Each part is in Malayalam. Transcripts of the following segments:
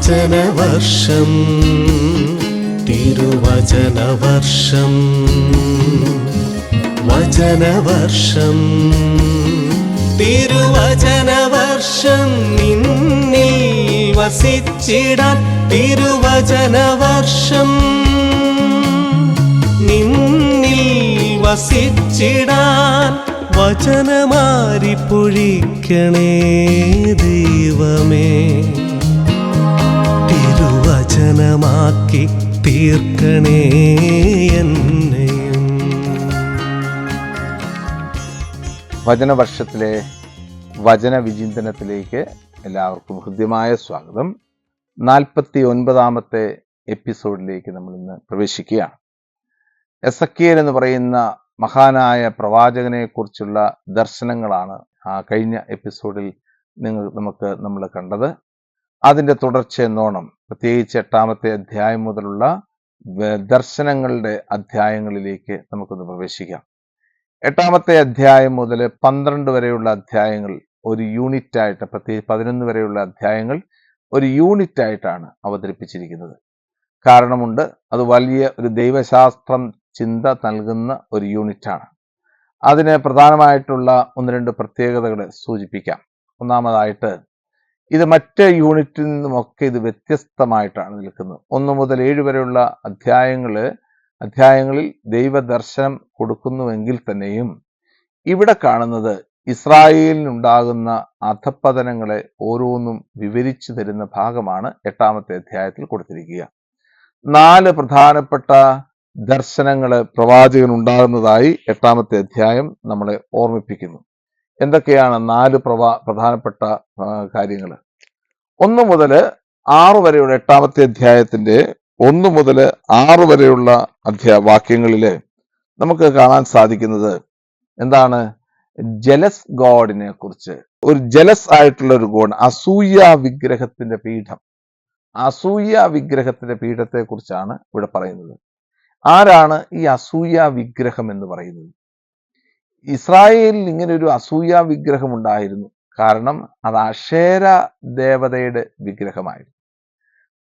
വചനവർഷം തിരുവചനവർഷം വചനവർഷം തിരുവചനവർഷം നിന്നിൽ വസിച്ചിടാൻ തിരുവചനവർഷം നിന്നിൽ വസിച്ചിടാൻ വചനമാരി പൊഴിക്കണേ ദൈവമേ, തിരുവചനമാക്കി തീർക്കണേ എന്നെയും. വചനവർഷത്തിലെ വചന വിചിന്തനത്തിലേക്ക് എല്ലാവർക്കും ഹൃദ്യമായ സ്വാഗതം. 49ാമത്തെ എപ്പിസോഡിലേക്ക് നമ്മൾ ഇന്ന് പ്രവേശിക്കുകയാണ്. എസെക്കിയേൽ എന്ന് പറയുന്ന മഹാനായ പ്രവാചകനെ കുറിച്ചുള്ള ദർശനങ്ങളാണ് കഴിഞ്ഞ എപ്പിസോഡിൽ നമ്മൾ കണ്ടത്. അതിൻ്റെ തുടർച്ചയെന്നോണം പ്രത്യേകിച്ച് 8ാമത്തെ അധ്യായം മുതലുള്ള ദർശനങ്ങളുടെ അധ്യായങ്ങളിലേക്ക് നമുക്കൊന്ന് പ്രവേശിക്കാം. 8ാമത്തെ അധ്യായം മുതൽ 12 വരെയുള്ള അധ്യായങ്ങൾ ഒരു യൂണിറ്റായിട്ട്, പ്രത്യേകിച്ച് 11 വരെയുള്ള അധ്യായങ്ങൾ ഒരു യൂണിറ്റായിട്ടാണ് അവതരിപ്പിച്ചിരിക്കുന്നത്. കാരണമുണ്ട്, അത് വലിയ ഒരു ദൈവശാസ്ത്രം ചിന്ത നൽകുന്ന ഒരു യൂണിറ്റാണ്. അതിന് പ്രധാനമായിട്ടുള്ള 1-2 പ്രത്യേകതകൾ സൂചിപ്പിക്കാം. ഒന്നാമതായിട്ട്, ഇത് മറ്റ് യൂണിറ്റിൽ നിന്നുമൊക്കെ ഇത് വ്യത്യസ്തമായിട്ടാണ് നിൽക്കുന്നത്. 1 മുതൽ 7 വരെയുള്ള അധ്യായങ്ങളിൽ ദൈവദർശനം കൊടുക്കുന്നുവെങ്കിൽ തന്നെയും ഇവിടെ കാണുന്നത് ഇസ്രായേലിനുണ്ടാകുന്ന അധപ്പതനങ്ങളെ ഓരോന്നും വിവരിച്ചു തരുന്ന ഭാഗമാണ് 8ാമത്തെ അധ്യായത്തിൽ കൊടുത്തിരിക്കുക. 4 പ്രധാനപ്പെട്ട ദർശനങ്ങൾ പ്രവാചകൻ ഉണ്ടാകുന്നതായി 8ാമത്തെ അധ്യായം നമ്മളെ ഓർമ്മിപ്പിക്കുന്നു. എന്തൊക്കെയാണ് 4 പ്രധാനപ്പെട്ട കാര്യങ്ങൾ? 1 മുതൽ 6 വരെയുള്ള 8ാമത്തെ അധ്യായത്തിന്റെ 1 മുതൽ 6 വരെയുള്ള വാക്യങ്ങളിൽ നമുക്ക് കാണാൻ സാധിക്കുന്നത് എന്താണ്? ജലസ് ഗോഡിനെ കുറിച്ച്. ഒരു ജലസ് ആയിട്ടുള്ള ഒരു ഗോഡ്, അസൂയ വിഗ്രഹത്തിന്റെ പീഠം. അസൂയ വിഗ്രഹത്തിന്റെ പീഠത്തെ കുറിച്ചാണ് ഇവിടെ പറയുന്നത്. ആരാണ് ഈ അസൂയ വിഗ്രഹം എന്ന് പറയുന്നത്? ഇസ്രായേലിൽ ഇങ്ങനെ ഒരു അസൂയ വിഗ്രഹം ഉണ്ടായിരുന്നു. കാരണം അത് അശേര ദേവതയുടെ വിഗ്രഹമായിരുന്നു.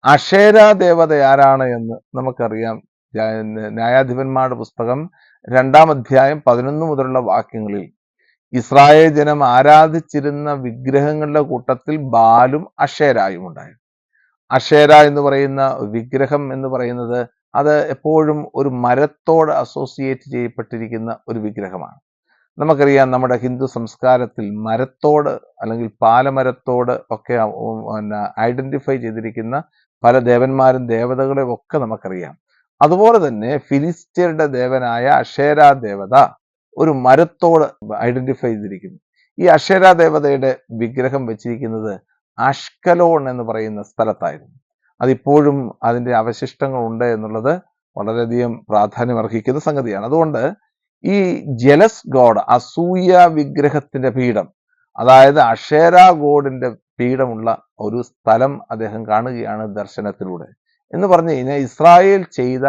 അശേര ദേവത ആരാണ് എന്ന് നമുക്കറിയാം. ന്യായാധിപന്മാരുടെ പുസ്തകം 2-ാം അധ്യായം 11 മുതലുള്ള വാക്യങ്ങളിൽ ഇസ്രായേൽ ജനം ആരാധിച്ചിരുന്ന വിഗ്രഹങ്ങളുടെ കൂട്ടത്തിൽ ബാലും അശേരായും ഉണ്ടായിരുന്നു. അശേര എന്ന് പറയുന്ന വിഗ്രഹം എന്ന് പറയുന്നത് അത് എപ്പോഴും ഒരു മരത്തോട് അസോസിയേറ്റ് ചെയ്യപ്പെട്ടിരിക്കുന്ന ഒരു വിഗ്രഹമാണ്. നമുക്കറിയാം, നമ്മുടെ ഹിന്ദു സംസ്കാരത്തിൽ മരത്തോട് അല്ലെങ്കിൽ പാലമരത്തോട് ഒക്കെ ഐഡന്റിഫൈ ചെയ്തിരിക്കുന്ന പല ദേവന്മാരും ദേവതകളെയും ഒക്കെ നമുക്കറിയാം. അതുപോലെ തന്നെ ഫിലിസ്ത്യരുടെ ദേവനായ അശേര ദേവത ഒരു മരത്തോട് ഐഡന്റിഫൈ ചെയ്തിരിക്കുന്നു. ഈ അശേര ദേവതയുടെ വിഗ്രഹം വെച്ചിരിക്കുന്നത് അഷ്കലോൺ എന്ന് പറയുന്ന സ്ഥലത്തായിരുന്നു. അതിപ്പോഴും അതിൻ്റെ അവശിഷ്ടങ്ങൾ ഉണ്ട് എന്നുള്ളത് വളരെയധികം പ്രാധാന്യം അർഹിക്കുന്ന സംഗതിയാണ്. അതുകൊണ്ട് ഈ ജലസ് ഗോഡ്, അസൂയ വിഗ്രഹത്തിന്റെ പീഠം, അതായത് അശേര ഗോഡിന്റെ പീഠമുള്ള ഒരു സ്ഥലം അദ്ദേഹം കാണുകയാണ് ദർശനത്തിലൂടെ. എന്ന് പറഞ്ഞു കഴിഞ്ഞാൽ ഇസ്രായേൽ ചെയ്ത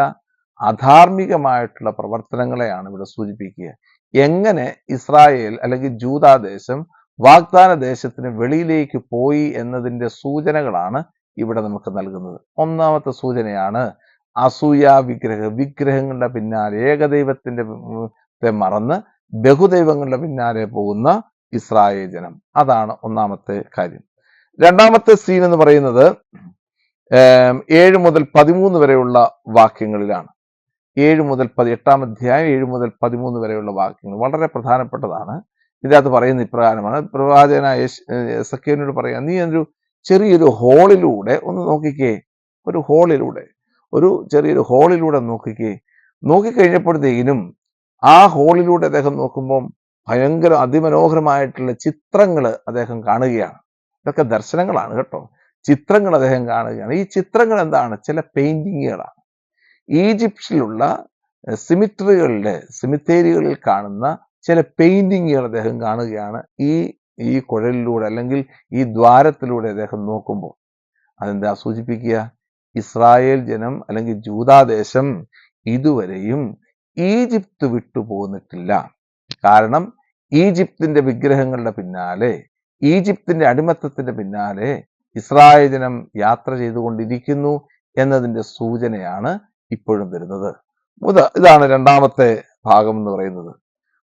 അധാർമികമായിട്ടുള്ള പ്രവർത്തനങ്ങളെയാണ് ഇവിടെ സൂചിപ്പിക്കുക. എങ്ങനെ ഇസ്രായേൽ അല്ലെങ്കിൽ ജൂദാദേശം വാഗ്ദാന ദേശത്തിന് വെളിയിലേക്ക് പോയി എന്നതിൻ്റെ സൂചനകളാണ് ഇവിടെ നമുക്ക് നൽകുന്നത്. 1ാമത്തെ സൂചനയാണ് അസൂയ വിഗ്രഹങ്ങളുടെ പിന്നാലെ, ഏകദൈവത്തിന്റെ മറന്ന് ബഹുദൈവങ്ങളുടെ പിന്നാലെ പോകുന്ന ഇസ്രായേൽ ജനം. അതാണ് 1ാമത്തെ കാര്യം. 2ാമത്തെ സീൻ എന്ന് പറയുന്നത് 7 മുതൽ 13 വരെയുള്ള വാക്യങ്ങളിലാണ്. 8ാം അധ്യായം 7 മുതൽ 13 വരെയുള്ള വാക്യങ്ങൾ വളരെ പ്രധാനപ്പെട്ടതാണ്. ഇതിനകത്ത് പറയുന്ന ഇപ്രകാരമാണ്. പ്രവാചകനായ എസെക്കിയേലിനോട് പറയാം, നീ ചെറിയൊരു ഹോളിലൂടെ ഒന്ന് നോക്കിക്കേ. ചെറിയൊരു ഹോളിലൂടെ നോക്കിക്കഴിഞ്ഞപ്പോഴത്തേക്കിനും ആ ഹോളിലൂടെ അദ്ദേഹം നോക്കുമ്പോൾ ഭയങ്കര അതിമനോഹരമായിട്ടുള്ള ചിത്രങ്ങൾ അദ്ദേഹം കാണുകയാണ്. ഇതൊക്കെ ദർശനങ്ങളാണ് കേട്ടോ. ചിത്രങ്ങൾ അദ്ദേഹം കാണുകയാണ്. ഈ ചിത്രങ്ങൾ എന്താണ്? ചില പെയിന്റിങ്ങുകളാണ്. ഈജിപ്തിലുള്ള സിമിത്തേരികളിൽ കാണുന്ന ചില പെയിന്റിങ്ങുകൾ അദ്ദേഹം കാണുകയാണ് ഈ കുഴലിലൂടെ അല്ലെങ്കിൽ ഈ ദ്വാരത്തിലൂടെ അദ്ദേഹം നോക്കുമ്പോൾ. അതെന്താ സൂചിപ്പിക്കുക? ഇസ്രായേൽ ജനം അല്ലെങ്കിൽ ജൂദാദേശം ഇതുവരെയും ഈജിപ്ത് വിട്ടുപോന്നിട്ടില്ല. കാരണം ഈജിപ്തിന്റെ വിഗ്രഹങ്ങളുടെ പിന്നാലെ, ഈജിപ്തിന്റെ അടിമത്തത്തിന്റെ പിന്നാലെ ഇസ്രായേൽ ജനം യാത്ര ചെയ്തുകൊണ്ടിരിക്കുന്നു എന്നതിന്റെ സൂചനയാണ് ഇപ്പോഴും തരുന്നത്. ഇതാണ് രണ്ടാമത്തെ ഭാഗം എന്ന് പറയുന്നത്.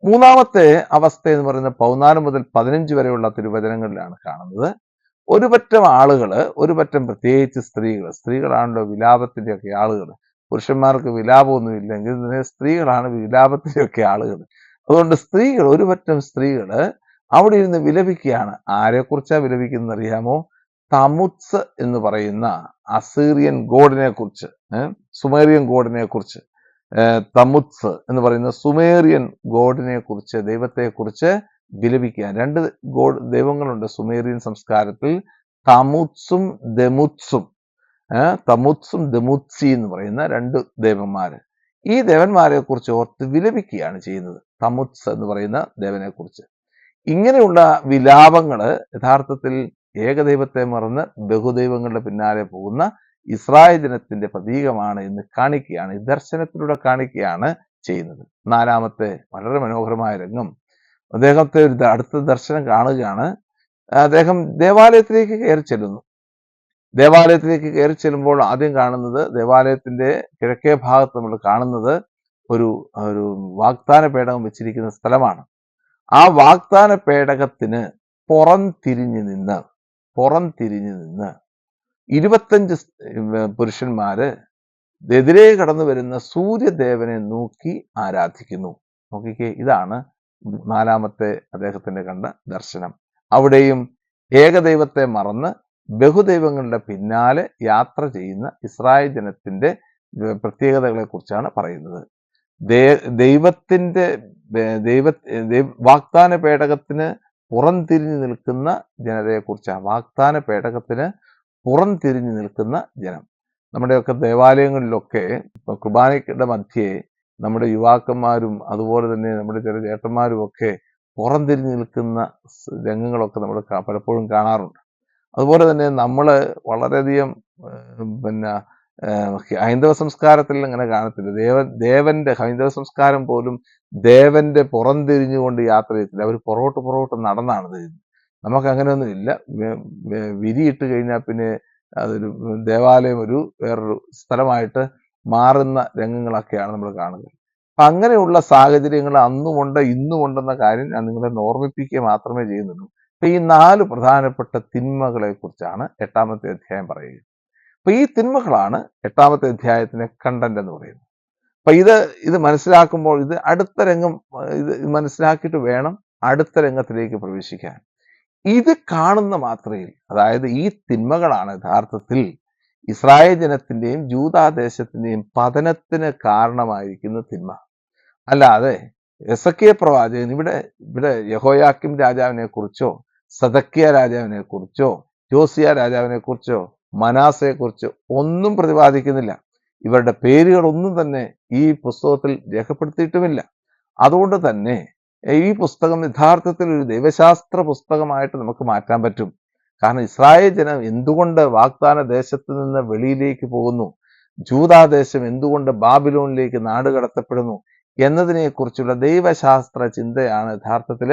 മൂന്നാമത്തെ അവസ്ഥ എന്ന് പറയുന്നത് 14 മുതൽ 15 വരെയുള്ള തിരുവചനങ്ങളിലാണ് കാണുന്നത്. ഒരു പറ്റം ആളുകള്, ഒരു പറ്റം പ്രത്യേകിച്ച് സ്ത്രീകളാണല്ലോ വിലാപത്തിന്റെ ഒക്കെ ആളുകൾ. പുരുഷന്മാർക്ക് വിലാപമൊന്നും ഇല്ലെങ്കിൽ സ്ത്രീകളാണ് വിലാപത്തിന്റെ ഒക്കെ ആളുകൾ. അതുകൊണ്ട് ഒരു പറ്റം സ്ത്രീകള് അവിടെ ഇരുന്ന് വിലപിക്കുകയാണ്. ആരെക്കുറിച്ചാണ് വിലപിക്കുന്നത് അറിയാമോ? തമുത്സ് എന്ന് പറയുന്ന അസീറിയൻ ഗോഡിനെ കുറിച്ച്, സുമേറിയൻ ഗോഡിനെ കുറിച്ച്, തമുത്സ് എന്ന് പറയുന്ന സുമേറിയൻ ഗോഡിനെ കുറിച്ച്, ദൈവത്തെ കുറിച്ച് വിലപിക്കുക. 2 ദൈവങ്ങളുണ്ട് സുമേറിയൻ സംസ്കാരത്തിൽ, തമുത്സും ദമുത്സും. തമുത്സും ദമുത്സി എന്ന് പറയുന്ന 2 ദേവന്മാര്. ഈ ദേവന്മാരെ കുറിച്ച് ഓർത്ത് വിലപിക്കുകയാണ് ചെയ്യുന്നത്, തമുത്സ് എന്ന് പറയുന്ന ദേവനെ കുറിച്ച്. ഇങ്ങനെയുള്ള വിലാപങ്ങള് യഥാർത്ഥത്തിൽ ഏകദൈവത്തെ മറന്ന് ബഹുദൈവങ്ങളുടെ പിന്നാലെ പോകുന്ന ഇസ്രായേൽ ജനത്തിന്റെ പ്രതീകമാണ് എന്ന് കാണിക്കുകയാണ്, ഈ ദർശനത്തിലൂടെ കാണിക്കുകയാണ് ചെയ്യുന്നത്. 4-മത്തെ വളരെ മനോഹരമായ രംഗം, അദ്ദേഹത്തെ ഒരു അടുത്ത ദർശനം കാണുകയാണ്. അദ്ദേഹം ദേവാലയത്തിലേക്ക് കയറി ചെല്ലുന്നു. ദേവാലയത്തിലേക്ക് കയറി ചെല്ലുമ്പോൾ ആദ്യം കാണുന്നത്, ദേവാലയത്തിന്റെ കിഴക്കേ ഭാഗത്ത് നമ്മൾ കാണുന്നത് ഒരു വാഗ്ദാന പേടകം വെച്ചിരിക്കുന്ന സ്ഥലമാണ്. ആ വാഗ്ദാന പേടകത്തിന് പുറം തിരിഞ്ഞു നിന്ന് 25 പുരുഷന്മാര് എതിരെ കടന്നു വരുന്ന സൂര്യദേവനെ നോക്കി ആരാധിക്കുന്നു. നോക്കിക്കേ, ഇതാണ് 4-മത്തെ അദ്ദേഹത്തിന്റെ കണ്ട ദർശനം. അവിടെയും ഏകദൈവത്തെ മറന്ന് ബഹുദൈവങ്ങളുടെ പിന്നാലെ യാത്ര ചെയ്യുന്ന ഇസ്രായേൽ ജനത്തിന്റെ പ്രത്യേകതകളെ കുറിച്ചാണ് പറയുന്നത്. ദൈവത്തിന്റെ വാഗ്ദാന പേടകത്തിന് പുറംതിരിഞ്ഞു നിൽക്കുന്ന ജനതയെ കുറിച്ചാണ്. വാഗ്ദാന പേടകത്തിന് പുറംതിരിഞ്ഞു നിൽക്കുന്ന ജനം. നമ്മുടെയൊക്കെ ദേവാലയങ്ങളിലൊക്കെ കുർബാനയുടെ മധ്യേ നമ്മുടെ യുവാക്കന്മാരും അതുപോലെ തന്നെ നമ്മുടെ ചില ചേട്ടന്മാരും ഒക്കെ പുറംതിരിഞ്ഞു നിൽക്കുന്ന രംഗങ്ങളൊക്കെ നമ്മൾ പലപ്പോഴും കാണാറുണ്ട്. അതുപോലെ തന്നെ നമ്മൾ വളരെയധികം ഹൈന്ദവ സംസ്കാരത്തിൽ അങ്ങനെ കാണത്തില്ല. ദേവന്റെ ഹൈന്ദവ സംസ്കാരം പോലും ദേവന്റെ പുറംതിരിഞ്ഞുകൊണ്ട് യാത്ര ചെയ്യത്തില്ല. അവർ പുറകോട്ട് നടന്നാണ് ചെയ്യുന്നത്. നമുക്ക് അങ്ങനെയൊന്നും ഇല്ല. വിരിയിട്ട് കഴിഞ്ഞാൽ പിന്നെ അതൊരു ദേവാലയം വേറൊരു സ്ഥലമായിട്ട് മാറുന്ന രംഗങ്ങളൊക്കെയാണ് നമ്മൾ കാണുന്നത്. അപ്പൊ അങ്ങനെയുള്ള സാഹചര്യങ്ങൾ അന്നുമുണ്ട് ഇന്നുമുണ്ടെന്ന കാര്യം ഞാൻ നിങ്ങളെ ഓർമ്മിപ്പിക്കുക മാത്രമേ ചെയ്യുന്നുള്ളൂ. അപ്പൊ ഈ 4 പ്രധാനപ്പെട്ട തിന്മകളെ കുറിച്ചാണ് 8-മത്തെ അധ്യായം പറയുക. അപ്പൊ ഈ തിന്മകളാണ് 8-മത്തെ അധ്യായത്തിന്റെ കണ്ടന്റ് എന്ന് പറയുന്നത്. അപ്പൊ ഇത് മനസ്സിലാക്കുമ്പോൾ അടുത്ത രംഗം ഇത് മനസ്സിലാക്കിയിട്ട് വേണം അടുത്ത രംഗത്തിലേക്ക് പ്രവേശിക്കാൻ. ഇത് കാണുന്ന മാത്രയിൽ, അതായത് ഈ തിന്മകളാണ് യഥാർത്ഥത്തിൽ ഇസ്രായേൽ ജനത്തിന്റെയും ജൂദാദേശത്തിന്റെയും പതനത്തിന് കാരണമായിരിക്കുന്ന തിന്മ. അല്ലാതെ എസക്കിയ പ്രവാചകൻ ഇവിടെ യഹോയാക്കിം രാജാവിനെ കുറിച്ചോ സദക്കിയ രാജാവിനെ കുറിച്ചോ ജോസിയ രാജാവിനെ കുറിച്ചോ മനാസയെ കുറിച്ചോ ഒന്നും പ്രതിപാദിക്കുന്നില്ല. ഇവരുടെ പേരുകളൊന്നും തന്നെ ഈ പുസ്തകത്തിൽ രേഖപ്പെടുത്തിയിട്ടുമില്ല. അതുകൊണ്ട് തന്നെ ഈ പുസ്തകം യഥാർത്ഥത്തിൽ ഒരു ദൈവശാസ്ത്ര പുസ്തകമായിട്ട് നമുക്ക് മാറ്റാൻ പറ്റും. കാരണം ഇസ്രായേൽ ജനം എന്തുകൊണ്ട് വാഗ്ദാന ദേശത്ത് നിന്ന് വെളിയിലേക്ക് പോകുന്നു, ജൂദാദേശം എന്തുകൊണ്ട് ബാബിലോണിലേക്ക് നാടുകടത്തപ്പെടുന്നു എന്നതിനെ കുറിച്ചുള്ള ദൈവശാസ്ത്ര ചിന്തയാണ് യഥാർത്ഥത്തിൽ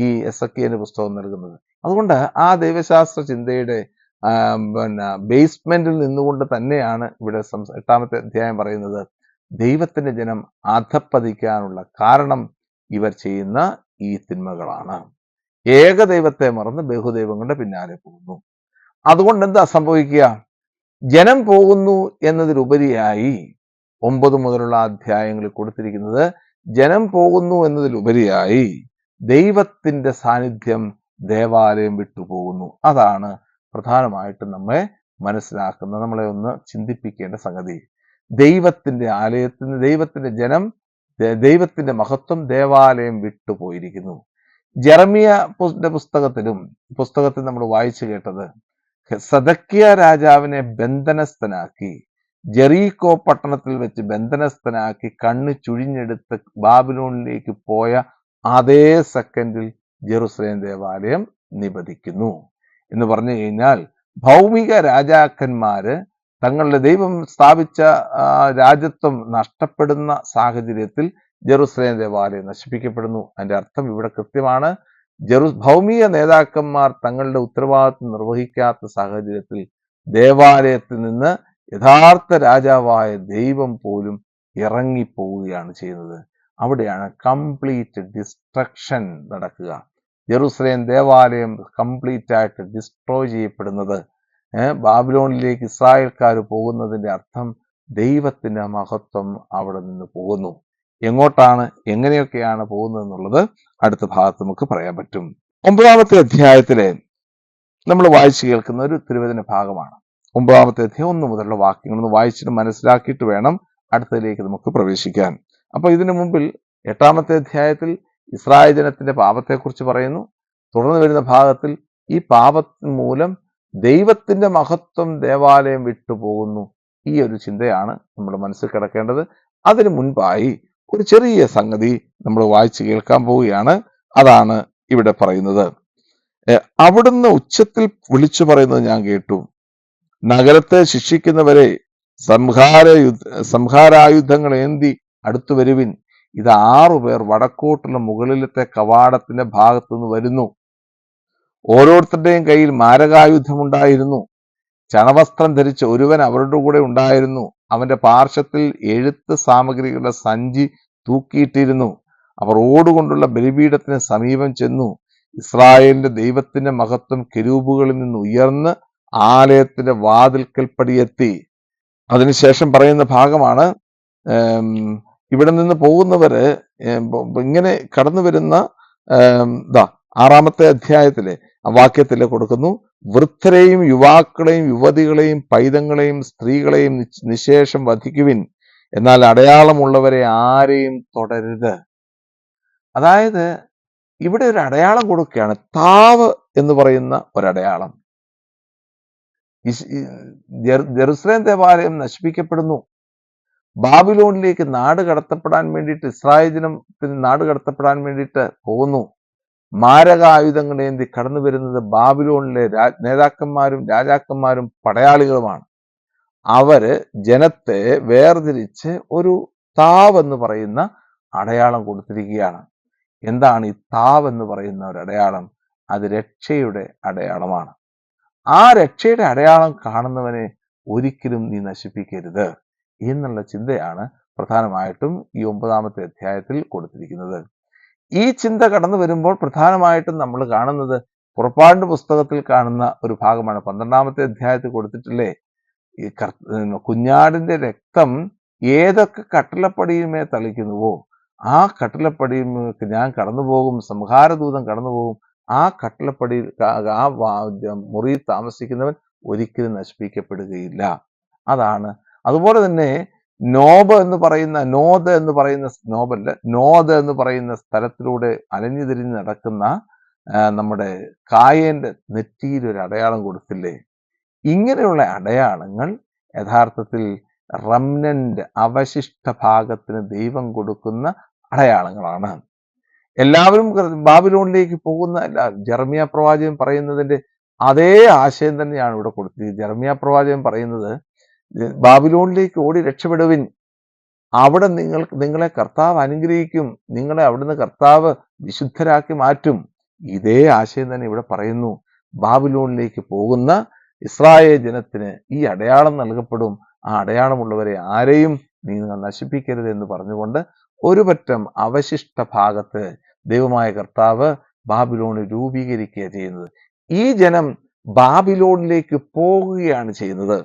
ഈ എസക്കിയന്റെ പുസ്തകം നൽകുന്നത്. അതുകൊണ്ട് ആ ദൈവശാസ്ത്ര ചിന്തയുടെ ബേസ്മെന്റിൽ നിന്നുകൊണ്ട് തന്നെയാണ് ഇവിടെ 8-മത്തെ അധ്യായം പറയുന്നത് ദൈവത്തിന്റെ ജനം അധപ്പതിക്കാനുള്ള കാരണം ഇവർ ചെയ്യുന്ന ഈ തിന്മകളാണ്. ഏകദൈവത്തെ മറന്ന് ബഹുദൈവങ്ങളുടെ പിന്നാലെ പോകുന്നു. അതുകൊണ്ട് എന്താ സംഭവിക്കുക? ജനം പോകുന്നു എന്നതിലുപരിയായി 9 മുതലുള്ള അധ്യായങ്ങളിൽ കൊടുത്തിരിക്കുന്നത് ജനം പോകുന്നു എന്നതിലുപരിയായി ദൈവത്തിന്റെ സാന്നിധ്യം ദേവാലയം വിട്ടുപോകുന്നു. അതാണ് പ്രധാനമായിട്ടും നമ്മളെ നമ്മളെ ഒന്ന് ചിന്തിപ്പിക്കേണ്ട സംഗതി. ദൈവത്തിന്റെ ആലയത്തിന് ദൈവത്തിന്റെ ജനം ദൈവത്തിന്റെ മഹത്വം ദേവാലയം വിട്ടുപോയിരിക്കുന്നു. ജെറമിയ പുസ്തകത്തിൽ നമ്മൾ വായിച്ചു കേട്ടത് സദക്കിയ രാജാവിനെ ബന്ധനസ്ഥനാക്കി ജെറീക്കോ പട്ടണത്തിൽ വെച്ച് ബന്ധനസ്ഥനാക്കി കണ്ണ് ചുഴിഞ്ഞെടുത്ത് ബാബിലോണിലേക്ക് പോയ അതേ സെക്കൻഡിൽ ജെറുസലേം ദേവാലയം നിബദിക്കുന്നു എന്ന് പറഞ്ഞു കഴിഞ്ഞാൽ ഭൗമിക രാജാക്കന്മാര് തങ്ങളുടെ ദൈവം സ്ഥാപിച്ച രാജ്യത്വം നഷ്ടപ്പെടുന്ന സാഹചര്യത്തിൽ ജെറുസലേം ദേവാലയം നശിപ്പിക്കപ്പെടുന്നു. അതിന്റെ അർത്ഥം ഇവിടെ കൃത്യമാണ്. ഭൗമിക നേതാക്കന്മാർ തങ്ങളുടെ ഉത്തരവാദിത്വം നിർവഹിക്കാത്ത സാഹചര്യത്തിൽ ദേവാലയത്തിൽ നിന്ന് യഥാർത്ഥ രാജാവായ ദൈവം പോലും ഇറങ്ങിപ്പോവുകയാണ് ചെയ്യുന്നത്. അവിടെയാണ് കംപ്ലീറ്റ് ഡിസ്ട്രക്ഷൻ നടക്കുക. ജെറുസലേം ദേവാലയം കംപ്ലീറ്റ് ആയിട്ട് ഡിസ്ട്രോയ് ചെയ്യപ്പെടുന്നത്. ബാബിലോണിലേക്ക് ഇസ്രായേൽക്കാർ പോകുന്നതിന്റെ അർത്ഥം ദൈവത്തിന്റെ മഹത്വം അവിടെ നിന്ന് പോകുന്നു. എങ്ങോട്ടാണ്, എങ്ങനെയൊക്കെയാണ് പോകുന്നത് എന്നുള്ളത് അടുത്ത ഭാഗത്ത് നമുക്ക് പറയാൻ പറ്റും. 9-ാമത്തെ അധ്യായത്തിലെ നമ്മൾ വായിച്ചു കേൾക്കുന്ന ഒരു തിരുവചന ഭാഗമാണ്. 9-ാമത്തെ അധ്യായം 1 മുതലുള്ള വാക്യങ്ങൾ ഒന്ന് വായിച്ചിട്ട് മനസ്സിലാക്കിയിട്ട് വേണം അടുത്തതിലേക്ക് നമുക്ക് പ്രവേശിക്കാൻ. അപ്പൊ ഇതിനു മുമ്പിൽ 8-ാമത്തെ അധ്യായത്തിൽ ഇസ്രായേൽ ജനത്തിന്റെ പാപത്തെക്കുറിച്ച് പറയുന്നു. തുടർന്ന് വരുന്ന ഭാഗത്തിൽ ഈ പാപത്തിന് മൂലം ദൈവത്തിന്റെ മഹത്വം ദേവാലയം വിട്ടുപോകുന്നു. ഈ ഒരു ചിന്തയാണ് നമ്മുടെ മനസ്സിൽ കിടക്കേണ്ടത്. അതിനു മുൻപായി ഒരു ചെറിയ സംഗതി നമ്മൾ വായിച്ച് കേൾക്കാൻ പോവുകയാണ്. അതാണ് ഇവിടെ പറയുന്നത്. അവിടുന്ന് ഉച്ചത്തിൽ വിളിച്ചു പറയുന്നത് ഞാൻ കേട്ടു, നഗരത്തെ ശിക്ഷിക്കുന്നവരെ സംഹാരായുധങ്ങൾ ഏന്തി അടുത്തു വരുവിൻ. ഇത് 6 പേർ വടക്കോട്ടുള്ള മുകളിലത്തെ കവാടത്തിന്റെ ഭാഗത്തുനിന്ന് വരുന്നു. ഓരോരുത്തരുടെയും കയ്യിൽ മാരകായുധമുണ്ടായിരുന്നു. ചണവസ്ത്രം ധരിച്ച ഒരുവൻ അവരുടെ കൂടെ ഉണ്ടായിരുന്നു. അവന്റെ പാർശ്വത്തിൽ എഴുത്ത് സാമഗ്രികളുടെ സഞ്ചി തൂക്കിയിട്ടിരുന്നു. അവർ ഓടുകൊണ്ടുള്ള ബലിപീഠത്തിന് സമീപം ചെന്നു. ഇസ്രായേലിന്റെ ദൈവത്തിന്റെ മഹത്വം കെരൂബുകളിൽ നിന്ന് ഉയർന്ന് ആലയത്തിന്റെ വാതിൽക്കൽ പടിയെത്തി. അതിനുശേഷം പറയുന്ന ഭാഗമാണ്, ഇവിടെ നിന്ന് പോകുന്നവര് ഇങ്ങനെ കടന്നു വരുന്ന 6-ാമത്തെ അധ്യായത്തിലെ വാക്യത്തില് കൊടുക്കുന്നു, വൃദ്ധരെയും യുവാക്കളെയും യുവതികളെയും പൈതങ്ങളെയും സ്ത്രീകളെയും നിശേഷം വധിക്കുവിൻ, എന്നാൽ അടയാളമുള്ളവരെ ആരെയും തുടരുത്. അതായത് ഇവിടെ ഒരു അടയാളം കൊടുക്കുകയാണ്. താവ് എന്ന് പറയുന്ന ഒരടയാളം. ജെറുസലേം ദേവാലയം നശിപ്പിക്കപ്പെടുന്നു. ബാബിലോണിലേക്ക് നാട് കടത്തപ്പെടാൻ വേണ്ടിയിട്ട്, ഇസ്രായേൽ ജനത്തിന് നാട് കടത്തപ്പെടാൻ വേണ്ടിയിട്ട് പോകുന്നു. മാരകായുധങ്ങളേന്തി കടന്നു വരുന്നത് ബാബിലോണിലെ നേതാക്കന്മാരും രാജാക്കന്മാരും പടയാളികളുമാണ്. അവര് ജനത്തെ വേർതിരിച്ച് ഒരു താവ് എന്ന് പറയുന്ന അടയാളം കൊടുത്തിരിക്കുകയാണ്. എന്താണ് ഈ താവ് എന്ന് പറയുന്ന ഒരു അടയാളം? അത് രക്ഷയുടെ അടയാളമാണ്. ആ രക്ഷയുടെ അടയാളം കാണുന്നവനെ ഒരിക്കലും നീ നശിപ്പിക്കരുത് എന്നുള്ള ചിന്തയാണ് പ്രധാനമായിട്ടും ഈ 9-ാമത്തെ അധ്യായത്തിൽ കൊടുത്തിരിക്കുന്നത്. ഈ ചിന്ത കടന്നു വരുമ്പോൾ പ്രധാനമായിട്ടും നമ്മൾ കാണുന്നത് പുറപ്പാടിന്റെ പുസ്തകത്തിൽ കാണുന്ന ഒരു ഭാഗമാണ്. 12-ാമത്തെ അധ്യായത്തിൽ കൊടുത്തിട്ടില്ലേ, ഈ കുഞ്ഞാടിന്റെ രക്തം ഏതൊക്കെ കട്ടിളപ്പടിയുമേ തളിക്കുന്നുവോ ആ കട്ടിളപ്പടിയുമേക്ക് ഞാൻ കടന്നുപോകും, സംഹാരദൂതം കടന്നുപോകും. ആ കട്ടിളപ്പടി, ആ മുറിയിൽ താമസിക്കുന്നവൻ ഒരിക്കലും നശിപ്പിക്കപ്പെടുകയില്ല. അതാണ്. അതുപോലെ തന്നെ നോദ് എന്ന് പറയുന്ന സ്ഥലത്തിലൂടെ അലഞ്ഞു തിരിഞ്ഞ് നടക്കുന്ന നമ്മുടെ കായേന്റെ നെറ്റിയിൽ ഒരു അടയാളം കൊടുത്തില്ലേ? ഇങ്ങനെയുള്ള അടയാളങ്ങൾ യഥാർത്ഥത്തിൽ റംനന്റ്, അവശിഷ്ട ഭാഗത്തിന് ദൈവം കൊടുക്കുന്ന അടയാളങ്ങളാണ്. എല്ലാവരും ബാബിലോണിലേക്ക് പോകുന്ന ജെറമ്യാ പ്രവാചകൻ പറയുന്നതിന്റെ അതേ ആശയം തന്നെയാണ് ഇവിടെ കൊടുത്തിരിക്കുന്നത്. ജെറമ്യാ പ്രവാചകൻ പറയുന്നത്, ബാബിലോണിലേക്ക് ഓടി രക്ഷപ്പെടുവിൻ, അവിടെ നിങ്ങളെ കർത്താവ് അനുഗ്രഹിക്കും, നിങ്ങളെ അവിടുന്ന് കർത്താവ് വിശുദ്ധരാക്കി മാറ്റും. ഇതേ ആശയം തന്നെ ഇവിടെ പറയുന്നു. ബാബിലോണിലേക്ക് പോകുന്ന ഇസ്രായേൽ ജനത്തിന് ഈ അടയാളം നൽകപ്പെടും. ആ അടയാളമുള്ളവരെ ആരെയും നിങ്ങൾ നശിപ്പിക്കരുത് എന്ന് പറഞ്ഞുകൊണ്ട് ഒരു പറ്റം അവശിഷ്ട ഭാഗത്ത് ദൈവമായ കർത്താവ് ബാബിലോണിൽ രൂപീകരിക്കുക ചെയ്യുന്നത്. ഈ ജനം ബാബിലോണിലേക്ക് പോകുകയാണ് ചെയ്യുന്നത്.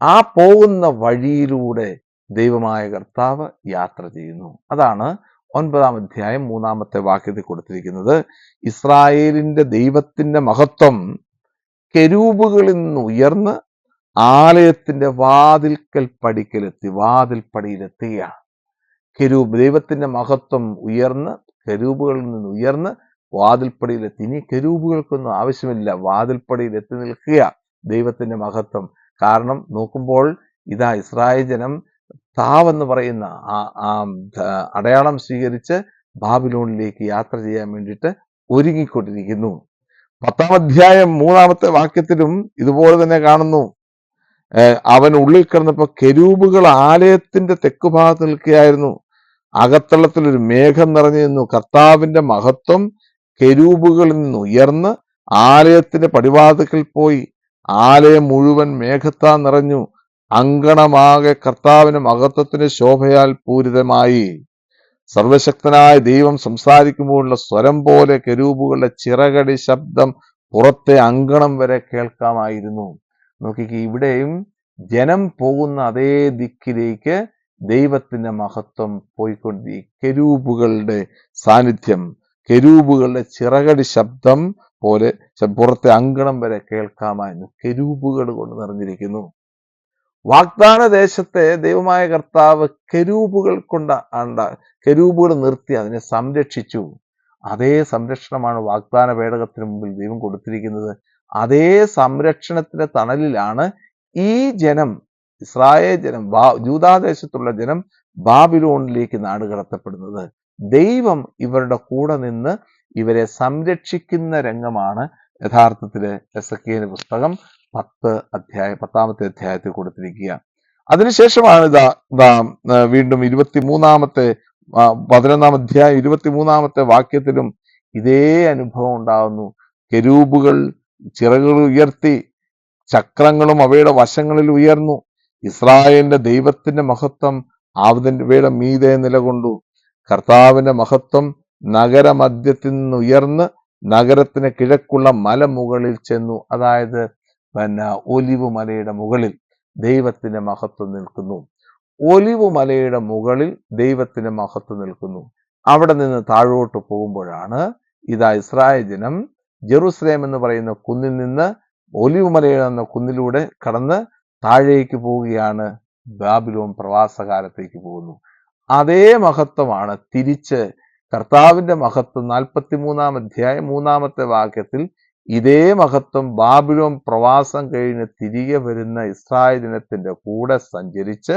ആ പോകുന്ന വഴിയിലൂടെ ദൈവമായ കർത്താവ് യാത്ര ചെയ്യുന്നു. അതാണ് 9-ാം അധ്യായം 3-ാമത്തെ വാക്യത്തിൽ കൊടുത്തിരിക്കുന്നത്. ഇസ്രായേലിന്റെ ദൈവത്തിന്റെ മഹത്വം കെരൂബുകളിൽ നിന്ന് ഉയർന്ന് ആലയത്തിന്റെ വാതിൽപ്പടിയിലെത്തുകയാണ്. ദൈവത്തിന്റെ മഹത്വം ഉയർന്ന് കെരൂബുകളിൽ നിന്ന് ഉയർന്ന് വാതിൽപ്പടിയിലെത്തി. ഇനി കെരൂബുകൾക്കൊന്നും ആവശ്യമില്ല, വാതിൽപ്പടിയിൽ എത്തി നിൽക്കുക ദൈവത്തിന്റെ മഹത്വം. കാരണം നോക്കുമ്പോൾ ഇതാ ഇസ്രായേൽ ജനം താവെന്ന് പറയുന്ന ആ അടയാളം സ്വീകരിച്ച് ബാബിലോണിലേക്ക് യാത്ര ചെയ്യാൻ വേണ്ടിയിട്ട് ഒരുങ്ങിക്കൊണ്ടിരിക്കുന്നു. 10-ാം അധ്യായം 3-ാമത്തെ വാക്യത്തിലും ഇതുപോലെ തന്നെ കാണുന്നു. അവൻ ഉള്ളിൽ കിടന്നപ്പോൾ കെരൂബുകൾ ആലയത്തിന്റെ തെക്കുഭാഗത്ത് നിൽക്കുകയായിരുന്നു. അകത്തളത്തിൽ ഒരു മേഘം നിറഞ്ഞു നിന്നു. കർത്താവിന്റെ മഹത്വം കെരൂബുകളിൽ നിന്ന് ഉയർന്ന് ആലയത്തിന്റെ പടിവാതിൽക്കൽ പോയി. ആലയം മുഴുവൻ മേഘത്താൽ നിറഞ്ഞു. അങ്കണമാകെ കർത്താവിന്റെ മഹത്വത്തിന്റെ ശോഭയാൽ പൂരിതമായി. സർവശക്തനായ ദൈവം സംസാരിക്കുമ്പോഴുള്ള സ്വരം പോലെ കെരൂബുകളുടെ ചിറകടി ശബ്ദം പുറത്തെ അങ്കണം വരെ കേൾക്കാമായിരുന്നു. നോക്കിക്കേ, ഇവിടെയും ജനം പോകുന്ന അതേ ദിക്കിലേക്ക് ദൈവത്തിന്റെ മഹത്വം പോയിക്കൊണ്ടിരിക്കും. കെരൂബുകളുടെ സാന്നിധ്യം, കെരൂബുകളുടെ ചിറകടി ശബ്ദം പോലെ പുറത്തെ അങ്കണം വരെ കേൾക്കാമായിരുന്നു. കെരൂബുകൾ കൊണ്ട് നിറഞ്ഞിരിക്കുന്നു. വാഗ്ദാന ദേശത്തെ ദൈവമായ കർത്താവ് കെരൂബുകൾ കെരൂബുകൾ നിർത്തി അതിനെ സംരക്ഷിച്ചു. അതേ സംരക്ഷണമാണ് വാഗ്ദാന പേടകത്തിന് മുമ്പിൽ ദൈവം കൊടുത്തിരിക്കുന്നത്. അതേ സംരക്ഷണത്തിന്റെ തണലിലാണ് ഈ ജനം, ഇസ്രായേൽ ജനം, യൂദാദേശത്തുള്ള ജനം ബാബിലോണിലേക്ക് നാടുകടത്തപ്പെടുന്നത്. ദൈവം ഇവരുടെ കൂടെ നിന്ന് ഇവരെ സംരക്ഷിക്കുന്ന രംഗമാണ് യഥാർത്ഥത്തില് എസെക്കിയേൽ പുസ്തകം 10ാമത്തെ അധ്യായത്തിൽ കൊടുത്തിരിക്കുക. അതിനുശേഷമാണ് വീണ്ടും 11ാം അധ്യായം 23ാമത്തെ വാക്യത്തിലും ഇതേ അനുഭവം ഉണ്ടാകുന്നു. കെരൂബുകൾ ചിറകുകൾ ഉയർത്തി, ചക്രങ്ങളും അവയുടെ വശങ്ങളിൽ ഉയർന്നു. ഇസ്രായേലിന്റെ ദൈവത്തിന്റെ മഹത്വം അവയുടെ മീതെ നിലകൊണ്ടു. കർത്താവിന്റെ മഹത്വം നഗരമധ്യത്തിൽ നിന്ന് ഉയർന്ന് നഗരത്തിന് കിഴക്കുള്ള മലമുകളിൽ ചെന്നു. അതായത് ഒലിവ് മലയുടെ മുകളിൽ ദൈവത്തിന്റെ മഹത്വം നിൽക്കുന്നു. ഒലിവ് മലയുടെ മുകളിൽ ദൈവത്തിന്റെ മഹത്വം നിൽക്കുന്നു. അവിടെ നിന്ന് താഴോട്ട് പോകുമ്പോഴാണ് ഇസ്രായേൽ ജനം ജെറുസലേം എന്ന് പറയുന്ന കുന്നിൽ നിന്ന് ഒലിവ് മലയെന്ന കുന്നിലൂടെ കടന്ന് താഴേക്ക് പോവുകയാണ്. ബാബിലോൺ പ്രവാസകാലത്തേക്ക് പോകുന്നു. അതേ മഹത്വമാണ് തിരിച്ച് കർത്താവിന്റെ മഹത്വം 43ാം അധ്യായം 3ാമത്തെ വാക്യത്തിൽ ഇതേ മഹത്വം ബാബിലോൺ പ്രവാസം കഴിഞ്ഞ് തിരികെ വരുന്ന ഇസ്രായേൽ ജനത്തിന്റെ കൂടെ സഞ്ചരിച്ച്